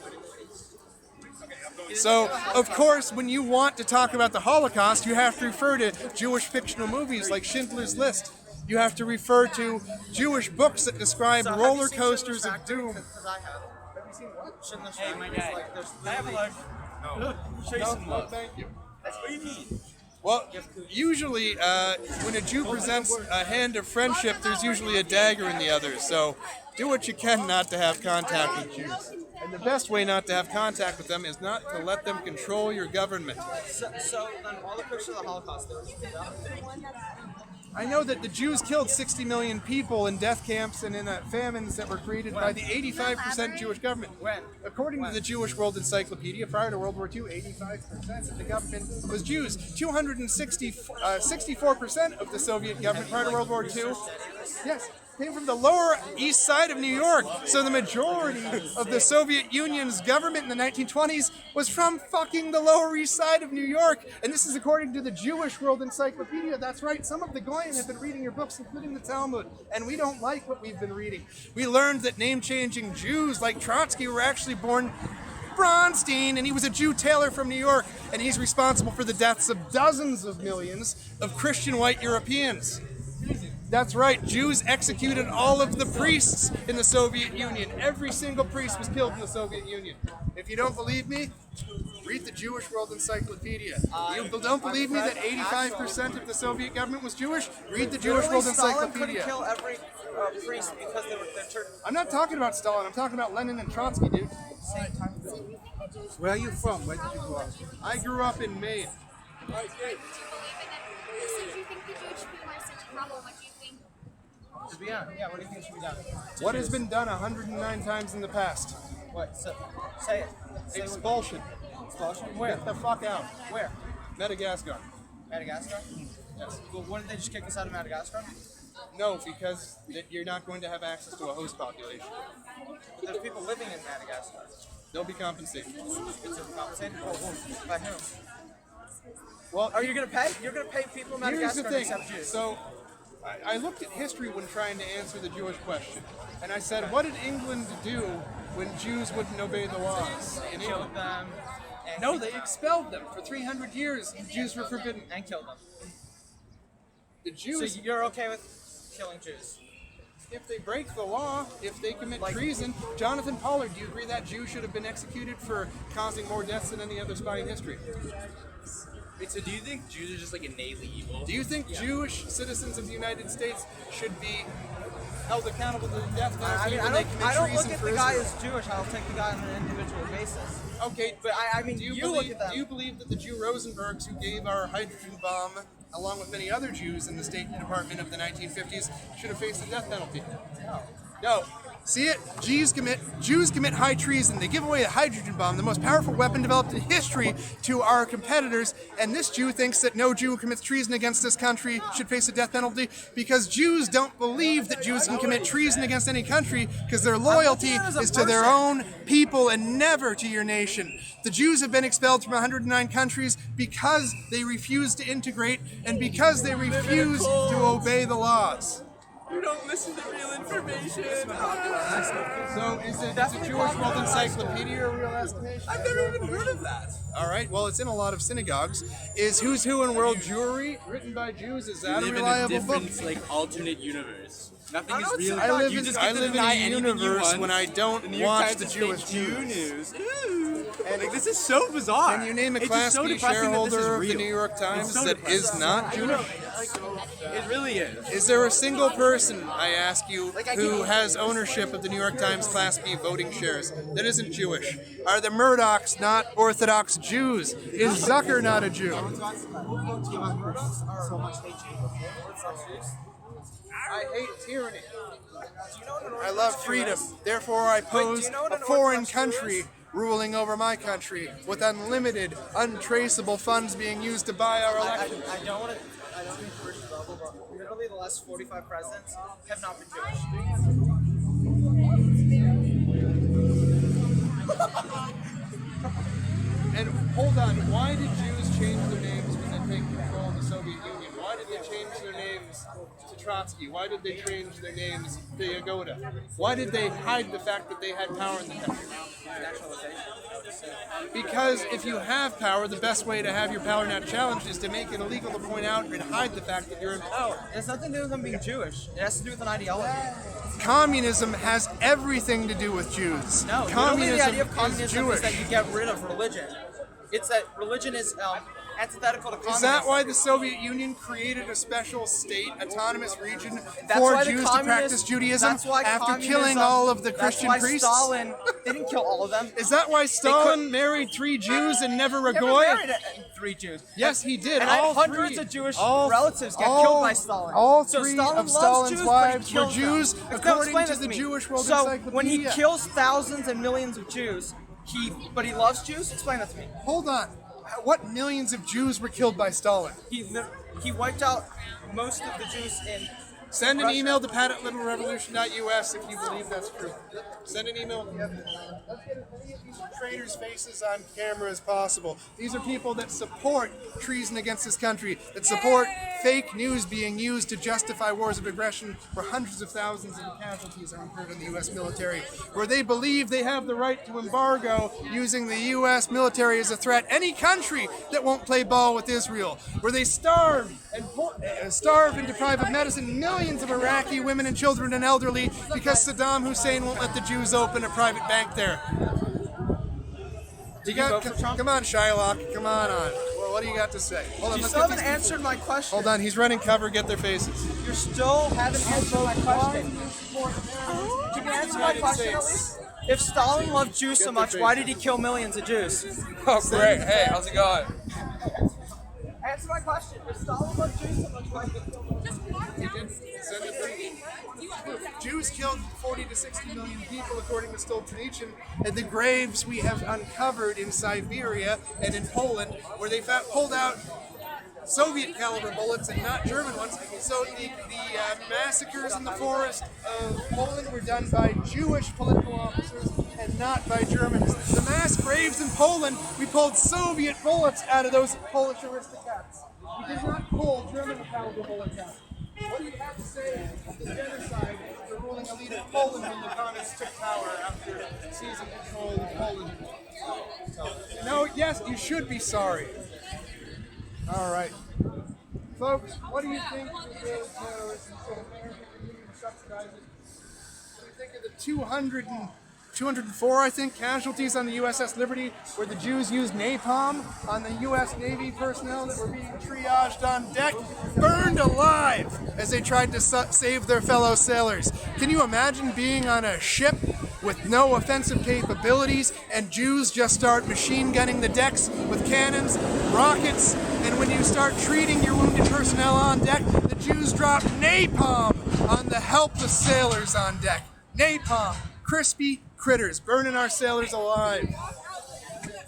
Speaker 1: So, of course, when you want to talk about the Holocaust, you have to refer to Jewish fictional movies like Schindler's List. You have to refer to Jewish books that describe roller coasters of doom.
Speaker 5: Because I have. Have you seen what? Schindler's
Speaker 7: Hey, my guy.
Speaker 5: Like, there's
Speaker 7: I have a life. Show you some love.
Speaker 1: Thank you.
Speaker 7: What do you mean?
Speaker 1: Well, usually, when a Jew presents a hand of friendship, there's usually a dagger in the other. So, do what you can not to have contact with Jews. And the best way not to have contact with them is not to let them control your government.
Speaker 5: So then all the pictures of the Holocaust, there was
Speaker 1: I know that the Jews killed 60 million people in death camps and in famines that were created by the 85% Jewish government.
Speaker 5: When?
Speaker 1: According to the Jewish World Encyclopedia, prior to World War II, 85% of the government was Jews. 64% of the Soviet government prior to World War II, yes, came from the Lower East Side of New York. So the majority of the Soviet Union's government in the 1920s was from fucking the Lower East Side of New York. And this is according to the Jewish World Encyclopedia. That's right, some of the Goyim have been reading your books, including the Talmud. And we don't like what we've been reading. We learned that name-changing Jews like Trotsky were actually born Bronstein, and he was a Jew tailor from New York. And he's responsible for the deaths of dozens of millions of Christian white Europeans. That's right. Jews executed all of the priests in the Soviet Union. Every single priest was killed in the Soviet Union. If you don't believe me, read the Jewish World Encyclopedia. You don't believe me that 85% of the Soviet government was Jewish? Read the Jewish World
Speaker 5: Stalin couldn't
Speaker 1: Encyclopedia.
Speaker 5: kill every priest because they were church.
Speaker 1: I'm not talking about Stalin. I'm talking about Lenin and Trotsky, dude.
Speaker 6: Where are you from? Where did you grow up?
Speaker 1: I grew up in Maine.
Speaker 4: So do you think the Jewish people are such a problem? What do you think?
Speaker 5: Yeah, what do you think should be done?
Speaker 1: What has been done 109 times in the past?
Speaker 5: What? So, say it. Say
Speaker 1: Expulsion.
Speaker 5: expulsion. Where?
Speaker 1: Get the fuck out.
Speaker 5: Where?
Speaker 1: Madagascar.
Speaker 5: Madagascar?
Speaker 1: Yes.
Speaker 5: Well, wouldn't they just kick us out of Madagascar?
Speaker 1: No, because you're not going to have access to a host population.
Speaker 5: There's people living in Madagascar.
Speaker 1: They'll be compensated.
Speaker 5: It's compensated? By whom?
Speaker 1: Well,
Speaker 5: Are you gonna pay? You're gonna pay people in
Speaker 1: here's the
Speaker 5: Madagascar to
Speaker 1: thing.
Speaker 5: accept Jews.
Speaker 1: So, I looked at history when trying to answer the Jewish question, and I said, what did England do when Jews wouldn't obey the laws in England?
Speaker 5: Killed them. And
Speaker 1: No, they expelled them for 300 years. Jews were forbidden.
Speaker 5: and killed them.
Speaker 1: The
Speaker 5: So
Speaker 1: Jews,
Speaker 5: you're okay with killing Jews?
Speaker 1: if they break the law, if they commit treason, Jonathan Pollard, do you agree that Jew should have been executed for causing more deaths than any other spy in history?
Speaker 7: Wait, so do you think Jews are just like innately evil?
Speaker 1: Do you think Jewish citizens of the United States should be held accountable to the death penalty when they commit
Speaker 5: I don't look
Speaker 1: treason
Speaker 5: at
Speaker 1: for
Speaker 5: the guy
Speaker 1: Israel?
Speaker 5: as Jewish. I'll take the guy on an individual basis.
Speaker 1: Okay,
Speaker 5: But I mean,
Speaker 1: do you,
Speaker 5: you
Speaker 1: believe,
Speaker 5: look at them.
Speaker 1: do you believe that the Jew Rosenbergs who gave our hydrogen bomb, along with many other Jews in the State Department of the 1950s, should have faced the death penalty? No. See it? Jews commit high treason. They give away a hydrogen bomb, the most powerful weapon developed in history, to our competitors. And this Jew thinks that no Jew who commits treason against this country should face a death penalty because Jews don't believe that Jews can commit treason against any country because their loyalty is to their own people and never to your nation. The Jews have been expelled from 109 countries because they refuse to integrate and because they refuse to obey the laws.
Speaker 7: You don't listen to real information.
Speaker 1: So is the Jewish World Encyclopedia a real estimation?
Speaker 7: I've never even heard of that.
Speaker 1: All right, well, it's in a lot of synagogues. Is Who's Who in World Jewry, written by Jews, is that a reliable book?
Speaker 7: like alternate universe. Nothing
Speaker 1: I
Speaker 7: is real.
Speaker 1: I live
Speaker 7: You
Speaker 1: in,
Speaker 7: just
Speaker 1: I
Speaker 7: get to
Speaker 1: live in
Speaker 7: deny
Speaker 1: a
Speaker 7: anything you
Speaker 1: universe
Speaker 7: want.
Speaker 1: when I don't
Speaker 7: The New York
Speaker 1: watch
Speaker 7: Times
Speaker 1: the
Speaker 7: is
Speaker 1: Jewish
Speaker 7: fake Jew
Speaker 1: news.
Speaker 7: news. Ooh. Like this is so bizarre.
Speaker 1: Can you name a
Speaker 7: It's
Speaker 1: Class
Speaker 7: just so
Speaker 1: B
Speaker 7: depressing that this is
Speaker 1: shareholder of the
Speaker 7: real.
Speaker 1: New York
Speaker 7: It's
Speaker 1: Times
Speaker 7: so
Speaker 1: that
Speaker 7: depressing.
Speaker 1: is not Jewish?
Speaker 7: It really is.
Speaker 1: Is there a single person, I ask you, who has ownership of the New York Times Class B voting shares that isn't Jewish? Are the Murdochs not Orthodox Jews? Is Zucker not a Jew? I hate tyranny. I love freedom. Therefore, I pose a foreign country ruling over my country with unlimited, untraceable funds being used to buy our election.
Speaker 5: I don't want to be first level, but literally the last 45 presidents have not been Jewish.
Speaker 1: And hold on, why did Jews change their names when they take control of the Soviet Union? Why did they change their names to Trotsky? Why did they change their names to Yagoda? Why did they hide the fact that they had power in the country? Because if you have power, the best way to have your power not challenged is to make it illegal to point out and hide the fact that you're in power.
Speaker 5: It has nothing to do with them being Jewish. It has to do with an ideology.
Speaker 1: Communism has everything to do with Jews.
Speaker 5: No, literally
Speaker 1: communism
Speaker 5: the idea of
Speaker 1: is
Speaker 5: communism
Speaker 1: Jewish.
Speaker 5: is that you get rid of religion. It's that religion is antithetical to communism.
Speaker 1: Is that why the Soviet Union created a special state, autonomous region
Speaker 5: That's
Speaker 1: for
Speaker 5: why the
Speaker 1: Jews to
Speaker 5: communist-
Speaker 1: practice Judaism
Speaker 5: that's why
Speaker 1: after
Speaker 5: communism-
Speaker 1: killing all of the Christian
Speaker 5: that's why
Speaker 1: priests?
Speaker 5: Stalin didn't kill all of them.
Speaker 1: Is that why Stalin married 3 Jews and never a
Speaker 5: Never
Speaker 1: goy?
Speaker 5: married 3 Jews.
Speaker 1: Yes, he did.
Speaker 5: And
Speaker 1: all
Speaker 5: hundreds
Speaker 1: 3.
Speaker 5: of Jewish
Speaker 1: all,
Speaker 5: relatives get
Speaker 1: all-
Speaker 5: killed by Stalin.
Speaker 1: All
Speaker 5: So
Speaker 1: 3
Speaker 5: Stalin
Speaker 1: of
Speaker 5: loves
Speaker 1: Stalin's
Speaker 5: Jews, but he
Speaker 1: wives were
Speaker 5: kills them.
Speaker 1: Jews,
Speaker 5: Now
Speaker 1: according
Speaker 5: explain
Speaker 1: to
Speaker 5: this
Speaker 1: the
Speaker 5: me.
Speaker 1: Jewish World
Speaker 5: So
Speaker 1: Encyclopedia.
Speaker 5: when he kills thousands and millions of Jews, but he loves Jews? Explain that to me.
Speaker 1: Hold on. What millions of Jews were killed by Stalin?
Speaker 5: He wiped out most of the Jews in
Speaker 1: Send an
Speaker 5: Russia.
Speaker 1: email to pat@littlerevolution.us if you believe that's true. Send an email if you have it. Let's get as many of these traitors' faces on camera as possible. These are people that support treason against this country, that support fake news being used to justify wars of aggression where hundreds of thousands of casualties are incurred in the U.S. military, where they believe they have the right to embargo using the U.S. military as a threat. Any country that won't play ball with Israel, where they starve and deprive of medicine millions millions of Iraqi women and children and elderly because Saddam Hussein won't let the Jews open a private bank there. Come on, Shylock. Come on. Well, what do you got to say? Hold on,
Speaker 5: You
Speaker 1: let's
Speaker 5: still
Speaker 1: get
Speaker 5: haven't
Speaker 1: these
Speaker 5: answered my question.
Speaker 1: Hold on, he's running cover. Get their faces.
Speaker 5: You still haven't answered my question. Can you answer my question at least? If Stalin loved Jews so much, why did he kill millions of Jews?
Speaker 2: Oh, great. Hey, how's it going?
Speaker 5: Answer my question. If Stalin loved Jews so much, why did he kill millions?
Speaker 4: Just walk downstairs.
Speaker 1: Jews killed 40 to 60 million people, according to Stoltenberg, and the graves we have uncovered in Siberia and in Poland, where they pulled out Soviet caliber bullets and not German ones. So the massacres in the forest of Poland were done by Jewish political officers and not by Germans. The mass graves in Poland, we pulled Soviet bullets out of those Polish aristocrats. We did not pull German caliber bullets out. What do you have to say of the genocide of the ruling elite of Poland when the communists took power after seizing control of Poland? No, yes, you should be sorry. All right. Folks, what do you think of the terrorists and American Union subsidizes? What do you think of the 204, I think, casualties on the USS Liberty, where the Jews used napalm on the U.S. Navy personnel that were being triaged on deck, burned alive as they tried to save their fellow sailors? Can you imagine being on a ship with no offensive capabilities and Jews just start machine gunning the decks with cannons, rockets, and when you start treating your wounded personnel on deck, the Jews drop napalm on the helpless sailors on deck? Napalm, crispy critters, burning our sailors alive.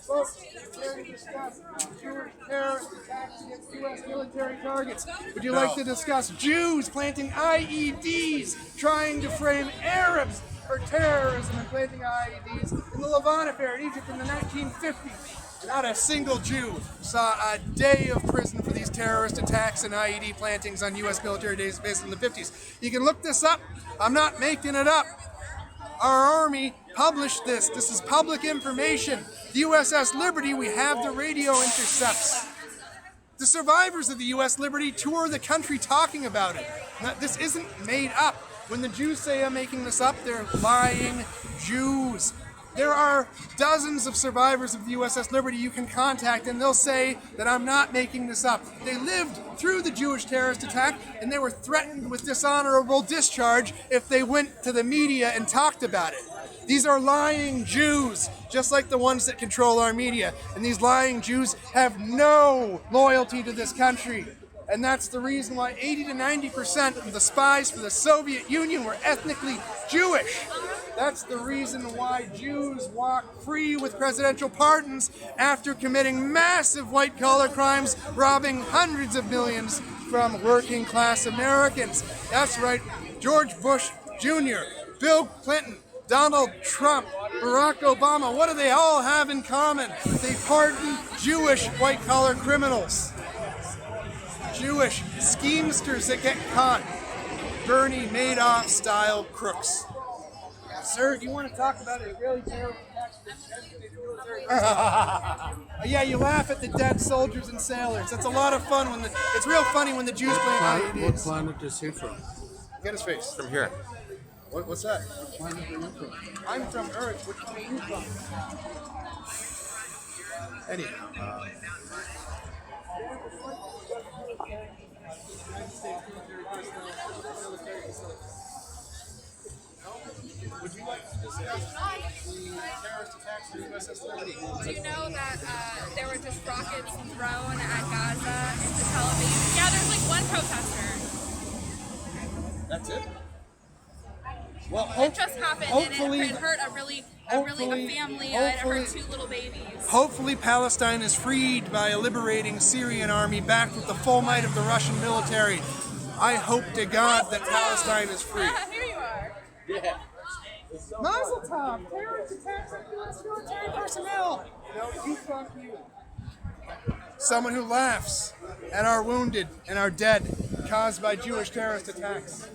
Speaker 1: Folks, we're going to discuss Jewish terrorist attacks against U.S. military targets. Would you like to discuss Jews planting IEDs, trying to frame Arabs for terrorism and planting IEDs in the Levant affair in Egypt in the 1950s? Not a single Jew saw a day of prison for these terrorist attacks and IED plantings on U.S. military bases in the 50s. You can look this up. I'm not making it up. Our Army published this. This is public information. The USS Liberty, we have the radio intercepts. The survivors of the U.S. Liberty tour the country talking about it. Now, this isn't made up. When the Jews say I'm making this up, they're lying Jews. There are dozens of survivors of the USS Liberty you can contact, and they'll say that I'm not making this up. They lived through the Jewish terrorist attack, and they were threatened with dishonorable discharge if they went to the media and talked about it. These are lying Jews, just like the ones that control our media. And these lying Jews have no loyalty to this country. And that's the reason why 80 to 90% of the spies for the Soviet Union were ethnically Jewish. That's the reason why Jews walk free with presidential pardons after committing massive white-collar crimes, robbing hundreds of millions from working-class Americans. That's right, George Bush Jr., Bill Clinton, Donald Trump, Barack Obama, what do they all have in common? They pardon Jewish white-collar criminals. Jewish schemesters that get caught. Bernie Madoff-style crooks. Sir, do you want to talk about a really terrible attack against military personnel? Yeah, you laugh at the dead soldiers and sailors. That's a lot of fun when it's real funny when the Jews play IEDs.
Speaker 6: What planet is he from?
Speaker 1: Get his face.
Speaker 2: From here.
Speaker 1: What's that?
Speaker 6: What planet are you from?
Speaker 1: I'm from Earth. Which one are you from? Anyhow. Would you like to discuss the terrorist attacks on USS Liberty?
Speaker 8: Do you know that there were just rockets thrown at Gaza into Tel Aviv? Yeah, there's like one protester.
Speaker 1: That's it? Well,
Speaker 8: It just happened and it hurt a family and it hurt two little babies.
Speaker 1: Hopefully Palestine is freed by a liberating Syrian army backed with the full might of the Russian military. I hope to God that Palestine is free.
Speaker 8: Here you are.
Speaker 1: Yeah. Mazel tov! Terrorist attacks on U.S. military personnel! No, you fuck you. Someone who laughs at our wounded and our dead caused by Jewish terrorist attacks.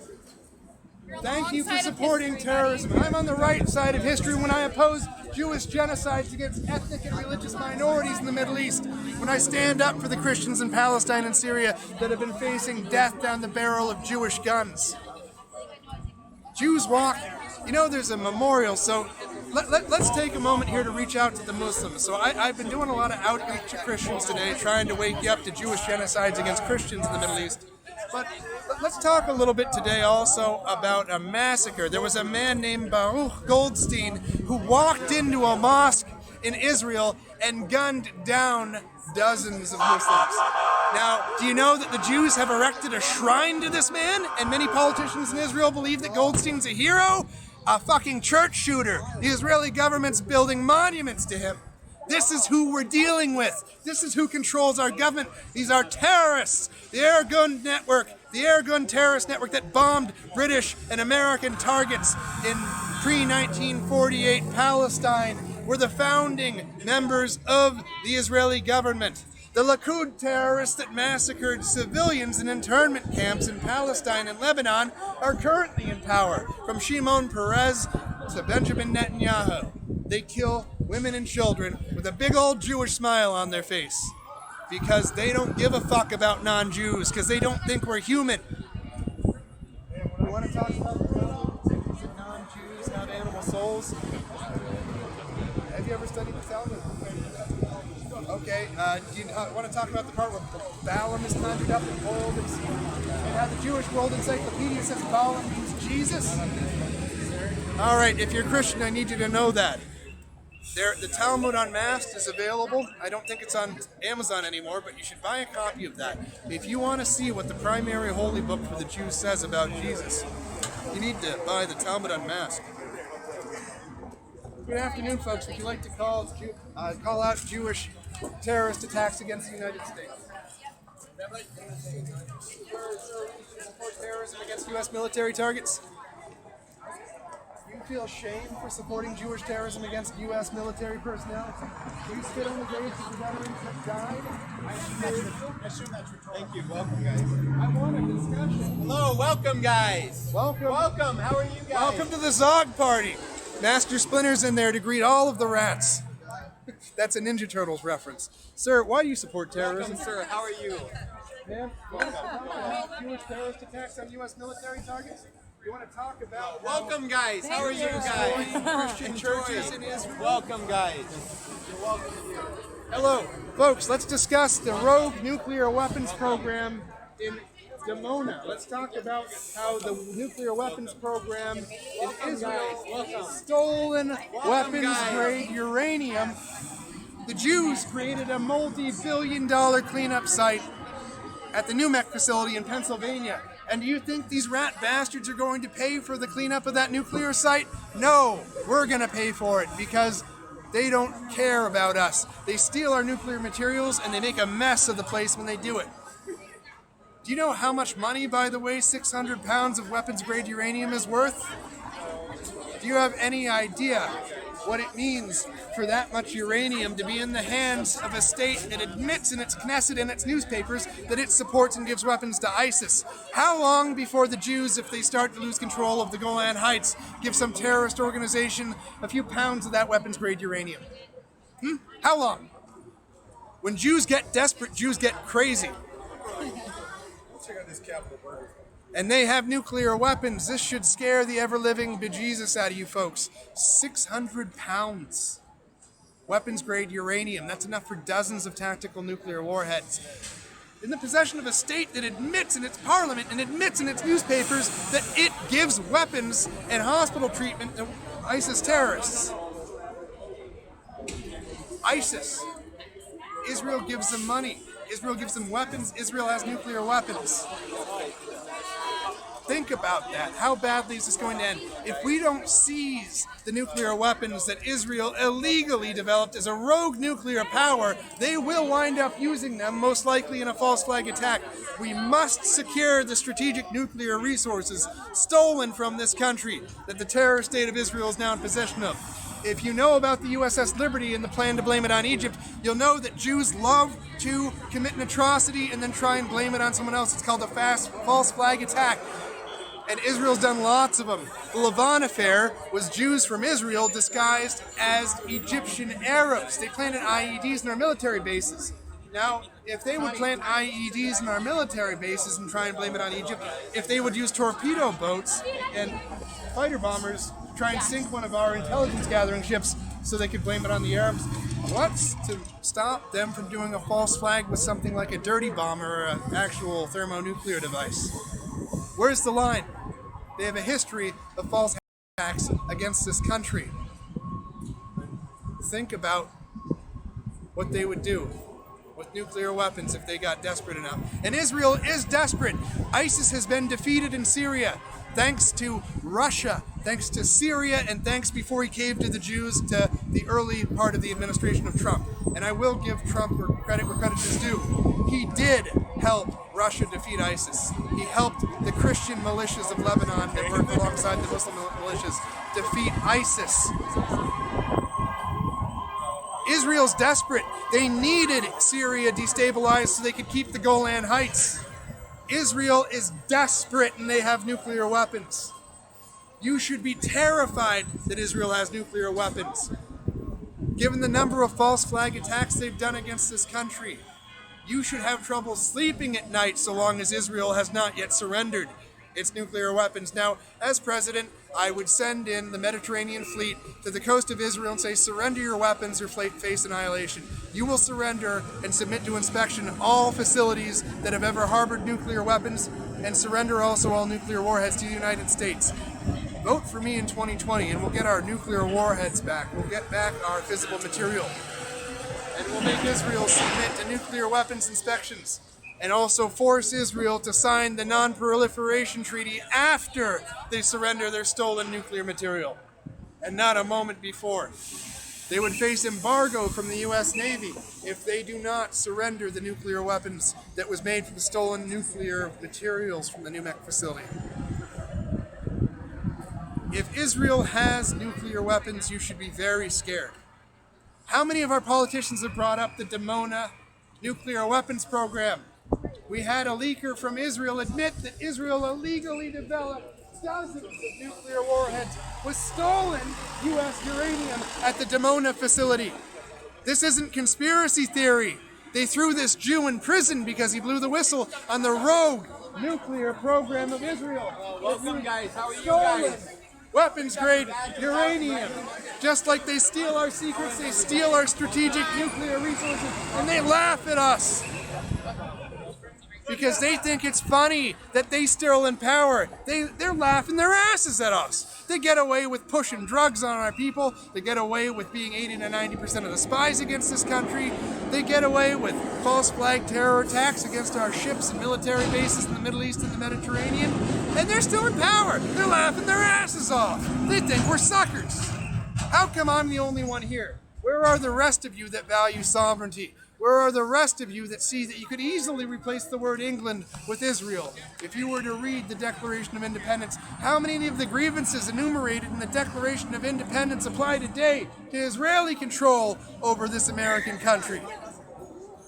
Speaker 8: You're on the
Speaker 1: Thank
Speaker 8: wrong
Speaker 1: you for
Speaker 8: side of
Speaker 1: supporting
Speaker 8: history, buddy.
Speaker 1: terrorism. I'm on the right side of history when I oppose Jewish genocides against ethnic and religious minorities in the Middle East. When I stand up for the Christians in Palestine and Syria that have been facing death down the barrel of Jewish guns. Jews walk. You know, there's a memorial, so let's take a moment here to reach out to the Muslims. So I've been doing a lot of outreach to Christians today, trying to wake you up to Jewish genocides against Christians in the Middle East. But let's talk a little bit today also about a massacre. There was a man named Baruch Goldstein who walked into a mosque in Israel and gunned down dozens of Muslims. Now, do you know that the Jews have erected a shrine to this man? And many politicians in Israel believe that Goldstein's a hero? A fucking church shooter. The Israeli government's building monuments to him. This is who we're dealing with. This is who controls our government. These are terrorists. The Irgun network, the Irgun terrorist network that bombed British and American targets in pre-1948 Palestine were the founding members of the Israeli government. The Likud terrorists that massacred civilians in internment camps in Palestine and Lebanon are currently in power, from Shimon Peres to Benjamin Netanyahu. They kill women and children with a big old Jewish smile on their face because they don't give a fuck about non-Jews, because they don't think we're human. You want to talk about the Talmud? That non-Jews have animal souls? Have you ever studied the Talmud? Okay, do you want to talk about the part where Balaam is conjured up and old and how the Jewish World Encyclopedia says Balaam means Jesus? All right, if you're Christian, I need you to know that. The Talmud Unmasked is available. I don't think it's on Amazon anymore, but you should buy a copy of that. If you want to see what the primary holy book for the Jews says about Jesus, you need to buy the Talmud Unmasked. Good afternoon, folks. Would you like to call out Jewish terrorist attacks against the United States? Support terrorism against U.S. military targets? Do you feel shame for supporting Jewish terrorism against U.S. military personnel? Do you spit on the graves of the veterans that died?
Speaker 6: I assume that's rhetorical. Thank you. Welcome, guys.
Speaker 1: I want a discussion.
Speaker 6: Hello, welcome, guys.
Speaker 1: Welcome.
Speaker 6: Welcome. How are you guys?
Speaker 1: Welcome to the Zog Party. Master Splinter's in there to greet all of the rats. That's a Ninja Turtles reference. Sir, why do you support terrorism?
Speaker 6: Welcome, sir. How are you?
Speaker 1: Ma'am, you want to talk about Jewish terrorist attacks on U.S. military targets? You want to talk about
Speaker 6: Welcome, guys. How are you guys?
Speaker 1: Christian churches in Israel?
Speaker 6: Welcome, guys. You're welcome here.
Speaker 1: Hello, folks. Let's discuss the rogue nuclear weapons program in Dimona. Let's talk about how the nuclear weapons program in Israel stolen weapons-grade uranium. The Jews created a multi-billion-dollar cleanup site at the NUMEC facility in Pennsylvania. And do you think these rat bastards are going to pay for the cleanup of that nuclear site? No, we're going to pay for it because they don't care about us. They steal our nuclear materials and they make a mess of the place when they do it. Do you know how much money, by the way, 600 pounds of weapons-grade uranium is worth? Do you have any idea what it means for that much uranium to be in the hands of a state that admits in its Knesset and its newspapers that it supports and gives weapons to ISIS? How long before the Jews, if they start to lose control of the Golan Heights, give some terrorist organization a few pounds of that weapons-grade uranium? How long? When Jews get desperate, Jews get crazy. And they have nuclear weapons. This should scare the ever-living bejesus out of you folks. 600 pounds. Weapons-grade uranium. That's enough for dozens of tactical nuclear warheads. In the possession of a state that admits in its parliament and admits in its newspapers that it gives weapons and hospital treatment to ISIS terrorists. ISIS. Israel gives them money. Israel gives them weapons. Israel has nuclear weapons. Think about that. How badly is this going to end? If we don't seize the nuclear weapons that Israel illegally developed as a rogue nuclear power, they will wind up using them, most likely in a false flag attack. We must secure the strategic nuclear resources stolen from this country that the terrorist state of Israel is now in possession of. If you know about the USS Liberty and the plan to blame it on Egypt, you'll know that Jews love to commit an atrocity and then try and blame it on someone else. It's called a false flag attack. and Israel's done lots of them. The Lavon affair was Jews from Israel disguised as Egyptian Arabs. They planted IEDs in our military bases. Now, if they would plant IEDs in our military bases and try and blame it on Egypt, if they would use torpedo boats and fighter bombers to try and sink one of our intelligence gathering ships so they could blame it on the Arabs, what's to stop them from doing a false flag with something like a dirty bomb or an actual thermonuclear device? Where's the line? They have a history of false attacks against this country. Think about what they would do with nuclear weapons if they got desperate enough. And Israel is desperate. ISIS has been defeated in Syria thanks to Russia, thanks to Syria, and thanks, before he caved to the Jews, to the early part of the administration of Trump. And I will give Trump credit where credit is due. He did help Russia defeat ISIS. He helped the Christian militias of Lebanon that work alongside the Muslim militias defeat ISIS. Israel's desperate. They needed Syria destabilized so they could keep the Golan Heights. Israel is desperate and they have nuclear weapons. You should be terrified that Israel has nuclear weapons. Given the number of false flag attacks they've done against this country, you should have trouble sleeping at night so long as Israel has not yet surrendered its nuclear weapons. Now, as president, I would send in the Mediterranean fleet to the coast of Israel and say, surrender your weapons or face annihilation. You will surrender and submit to inspection all facilities that have ever harbored nuclear weapons, and surrender also all nuclear warheads to the United States. Vote for me in 2020 and we'll get our nuclear warheads back. We'll get back our physical material. And we'll make Israel submit to nuclear weapons inspections. And also force Israel to sign the Non-Proliferation Treaty after they surrender their stolen nuclear material, and not a moment before. They would face embargo from the U.S. Navy if they do not surrender the nuclear weapons that was made from stolen nuclear materials from the NUMEC facility. If Israel has nuclear weapons, you should be very scared. How many of our politicians have brought up the Dimona nuclear weapons program? We had a leaker from Israel admit that Israel illegally developed dozens of nuclear warheads with stolen U.S. uranium at the Dimona facility. This isn't conspiracy theory. They threw this Jew in prison because he blew the whistle on the rogue nuclear program of Israel.
Speaker 5: Welcome, guys. How are you guys?
Speaker 1: Weapons-grade uranium. Just like they steal our secrets, they steal our strategic nuclear resources, and they laugh at us. Because they think it's funny that they still in power. They're laughing their asses at us. They get away with pushing drugs on our people. They get away with being 80 to 90% of the spies against this country. They get away with false flag terror attacks against our ships and military bases in the Middle East and the Mediterranean. And they're still in power. They're laughing their asses off. They think we're suckers. How come I'm the only one here? Where are the rest of you that value sovereignty? Where are the rest of you that see that you could easily replace the word England with Israel? If you were to read the Declaration of Independence, how many of the grievances enumerated in the Declaration of Independence apply today to Israeli control over this American country?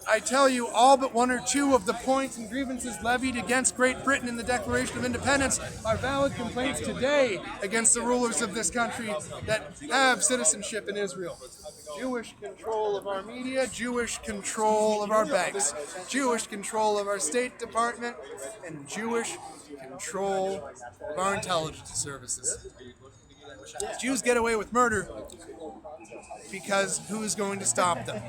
Speaker 1: I tell you, all but one or two of the points and grievances levied against Great Britain in the Declaration of Independence are valid complaints today against the rulers of this country that have citizenship in Israel. Jewish control of our media, Jewish control of our banks, Jewish control of our State Department, and Jewish control of our intelligence services. Jews get away with murder because who's going to stop them?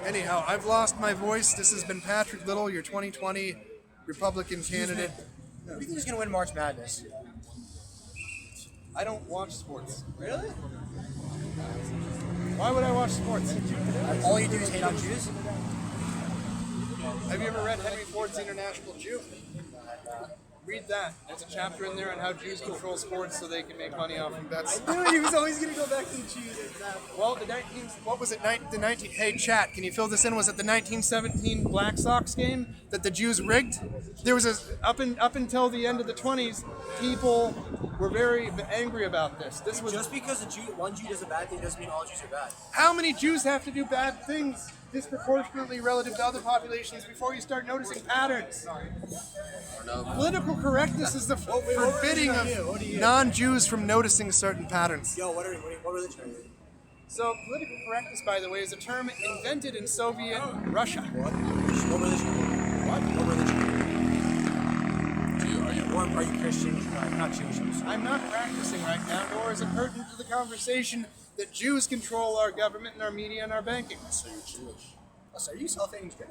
Speaker 1: Anyhow, I've lost my voice. This has been Patrick Little, your 2020 Republican candidate.
Speaker 7: Who do you think is going to win March Madness?
Speaker 1: I don't watch sports. Really? Why would I watch sports?
Speaker 7: All you do is hate on Jews?
Speaker 1: Have you ever read Henry Ford's International Jew? Read that. There's a chapter in there on how Jews control sports so they can make money off of bets.
Speaker 5: He was always going to go back to the Jews.
Speaker 1: Well, hey, chat, can you fill this in? Was it the 1917 Black Sox game that the Jews rigged? There was up until the end of the 20s, people were very angry about this. This was
Speaker 7: Just because one Jew does a bad thing doesn't mean all Jews are bad.
Speaker 1: How many Jews have to do bad things disproportionately relative to other populations before you start noticing patterns. Political correctness is the forbidding of non-Jews from noticing certain patterns.
Speaker 5: Yo, what religion are you?
Speaker 1: So, political correctness, by the way, is a term invented in Soviet Russia.
Speaker 5: What religion are you? What religion are you? Or are you Christian? Not Jewish.
Speaker 1: I'm not practicing right now, nor is it pertinent to the conversation that Jews control our government and our media and our banking.
Speaker 5: So you're Jewish. Oh, so are you self-hating Jew?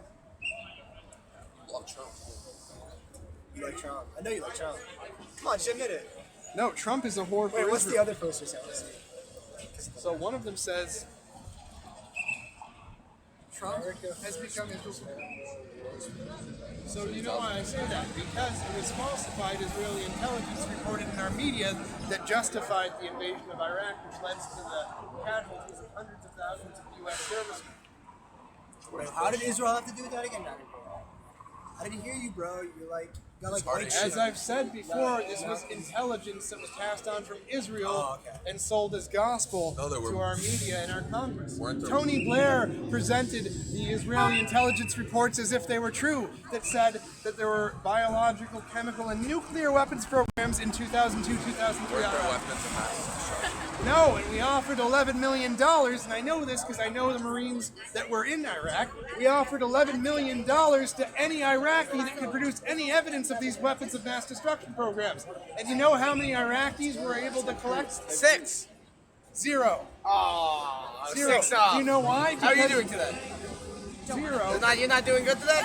Speaker 3: Love Trump.
Speaker 5: You like Trump. I know you like Trump. Come on, just admit it.
Speaker 1: No, Trump is a whore for
Speaker 5: Wait, what's the
Speaker 1: Israel.
Speaker 5: other posters I want to see?
Speaker 1: So one of them says, Trump has become Israel's whore. So you know why I say that? Because it was falsified Israeli intelligence reported in our media that justified the invasion of Iraq, which led to the casualties of hundreds of thousands of U.S. servicemen.
Speaker 5: Wait, how did Israel have to do with that again? I didn't hear you, bro. You're like, got like white shit.
Speaker 1: As I've said before, this was intelligence that was passed on from Israel and sold as gospel to our media and our Congress. Tony Blair presented the Israeli intelligence reports as if they were true, that said that there were biological, chemical, and nuclear weapons programs in 2002, 2003. No, and we offered $11 million, and I know this because I know the Marines that were in Iraq. We offered $11 million to any Iraqi that could produce any evidence of these weapons of mass destruction programs. And you know how many Iraqis were able to collect?
Speaker 2: 6.
Speaker 1: 0.
Speaker 2: Oh,
Speaker 1: 0.
Speaker 2: 6 off.
Speaker 1: Do you know why?
Speaker 2: How are you
Speaker 1: Because
Speaker 2: doing today?
Speaker 1: 0.
Speaker 2: You're not doing good today?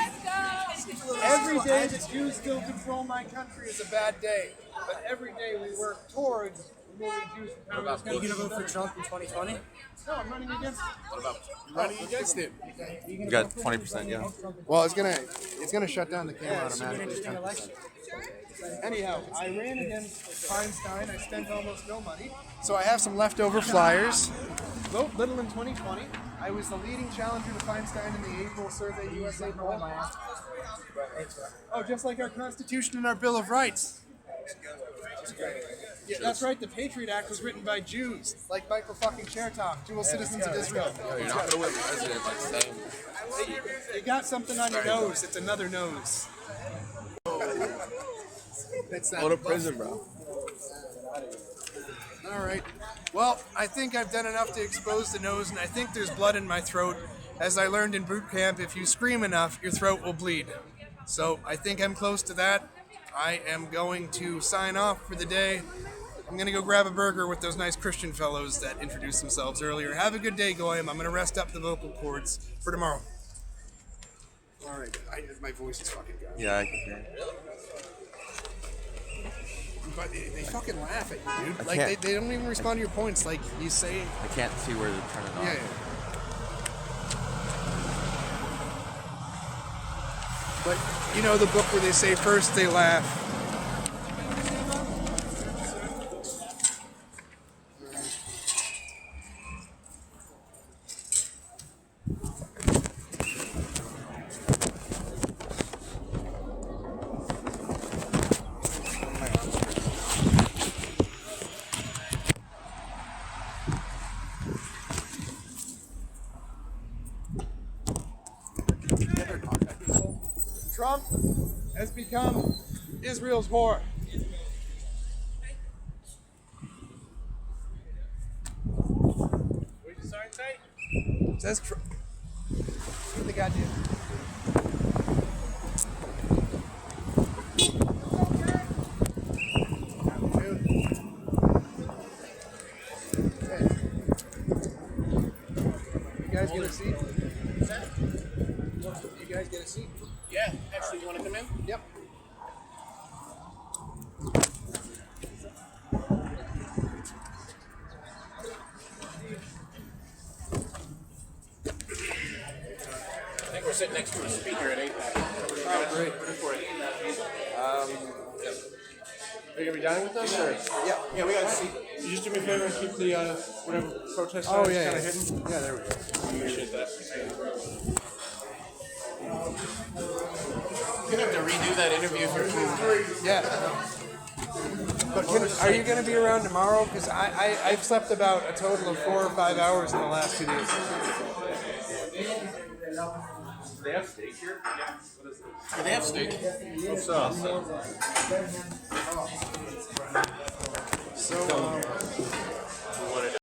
Speaker 1: Every day that Jews still control my country is a bad day. But every day we work towards removing Jews from power.
Speaker 5: Are you gonna vote for Trump in 2020?
Speaker 1: No, I'm running against it.
Speaker 3: Running against it.
Speaker 2: You got 20%, yeah.
Speaker 1: Well, it's gonna shut down the camera automatically. Anyhow, I ran against Feinstein. I spent almost no money, so I have some leftover flyers. Vote Little in 2020. I was the leading challenger to Feinstein in the April Survey USA poll. Oh, just like our Constitution and our Bill of Rights. Yeah, that's right. The Patriot Act was written by Jews, like Michael fucking Chertoff, dual citizens of Israel.
Speaker 2: You're not going to win president like saying.
Speaker 1: You got something on your nose. It's another nose.
Speaker 2: Go to prison, bro.
Speaker 1: All right. Well, I think I've done enough to expose the nose, and I think there's blood in my throat. As I learned in boot camp, if you scream enough, your throat will bleed. So I think I'm close to that. I am going to sign off for the day. I'm going to go grab a burger with those nice Christian fellows that introduced themselves earlier. Have a good day, Goyim. I'm going to rest up the vocal cords for tomorrow. All right. My voice is fucking gone.
Speaker 2: Yeah, I can hear it.
Speaker 1: But they fucking laugh at you, dude. Like,
Speaker 2: can't-
Speaker 1: they don't even respond to your points. Like, you say...
Speaker 2: I can't see where to turn it on.
Speaker 1: Yeah. But you know the book where they say first they laugh. Trump has become Israel's whore. What did you say? Says Trump. What the goddamn? You guys get a seat? You guys get a seat?
Speaker 6: Yeah, actually, you want to come in?
Speaker 1: Yep.
Speaker 6: I think we're sitting next to a speaker at APAC.
Speaker 1: Oh, great.
Speaker 6: Are you going to be dining with us? Or?
Speaker 1: Yep.
Speaker 6: Yeah, we got a seat. You just do me a favor and keep the whatever protest
Speaker 1: Oh,
Speaker 6: signs
Speaker 1: yeah.
Speaker 6: kind of hidden.
Speaker 1: Yeah, there we go.
Speaker 6: Appreciate that. You're going to have to redo that interview for
Speaker 1: Yeah. But are you going to be around tomorrow? Because I've slept about a total of 4 or 5 hours in the last 2 days.
Speaker 3: They have steak here? Yeah. What is it? Yeah, they have steak. What's up?
Speaker 1: So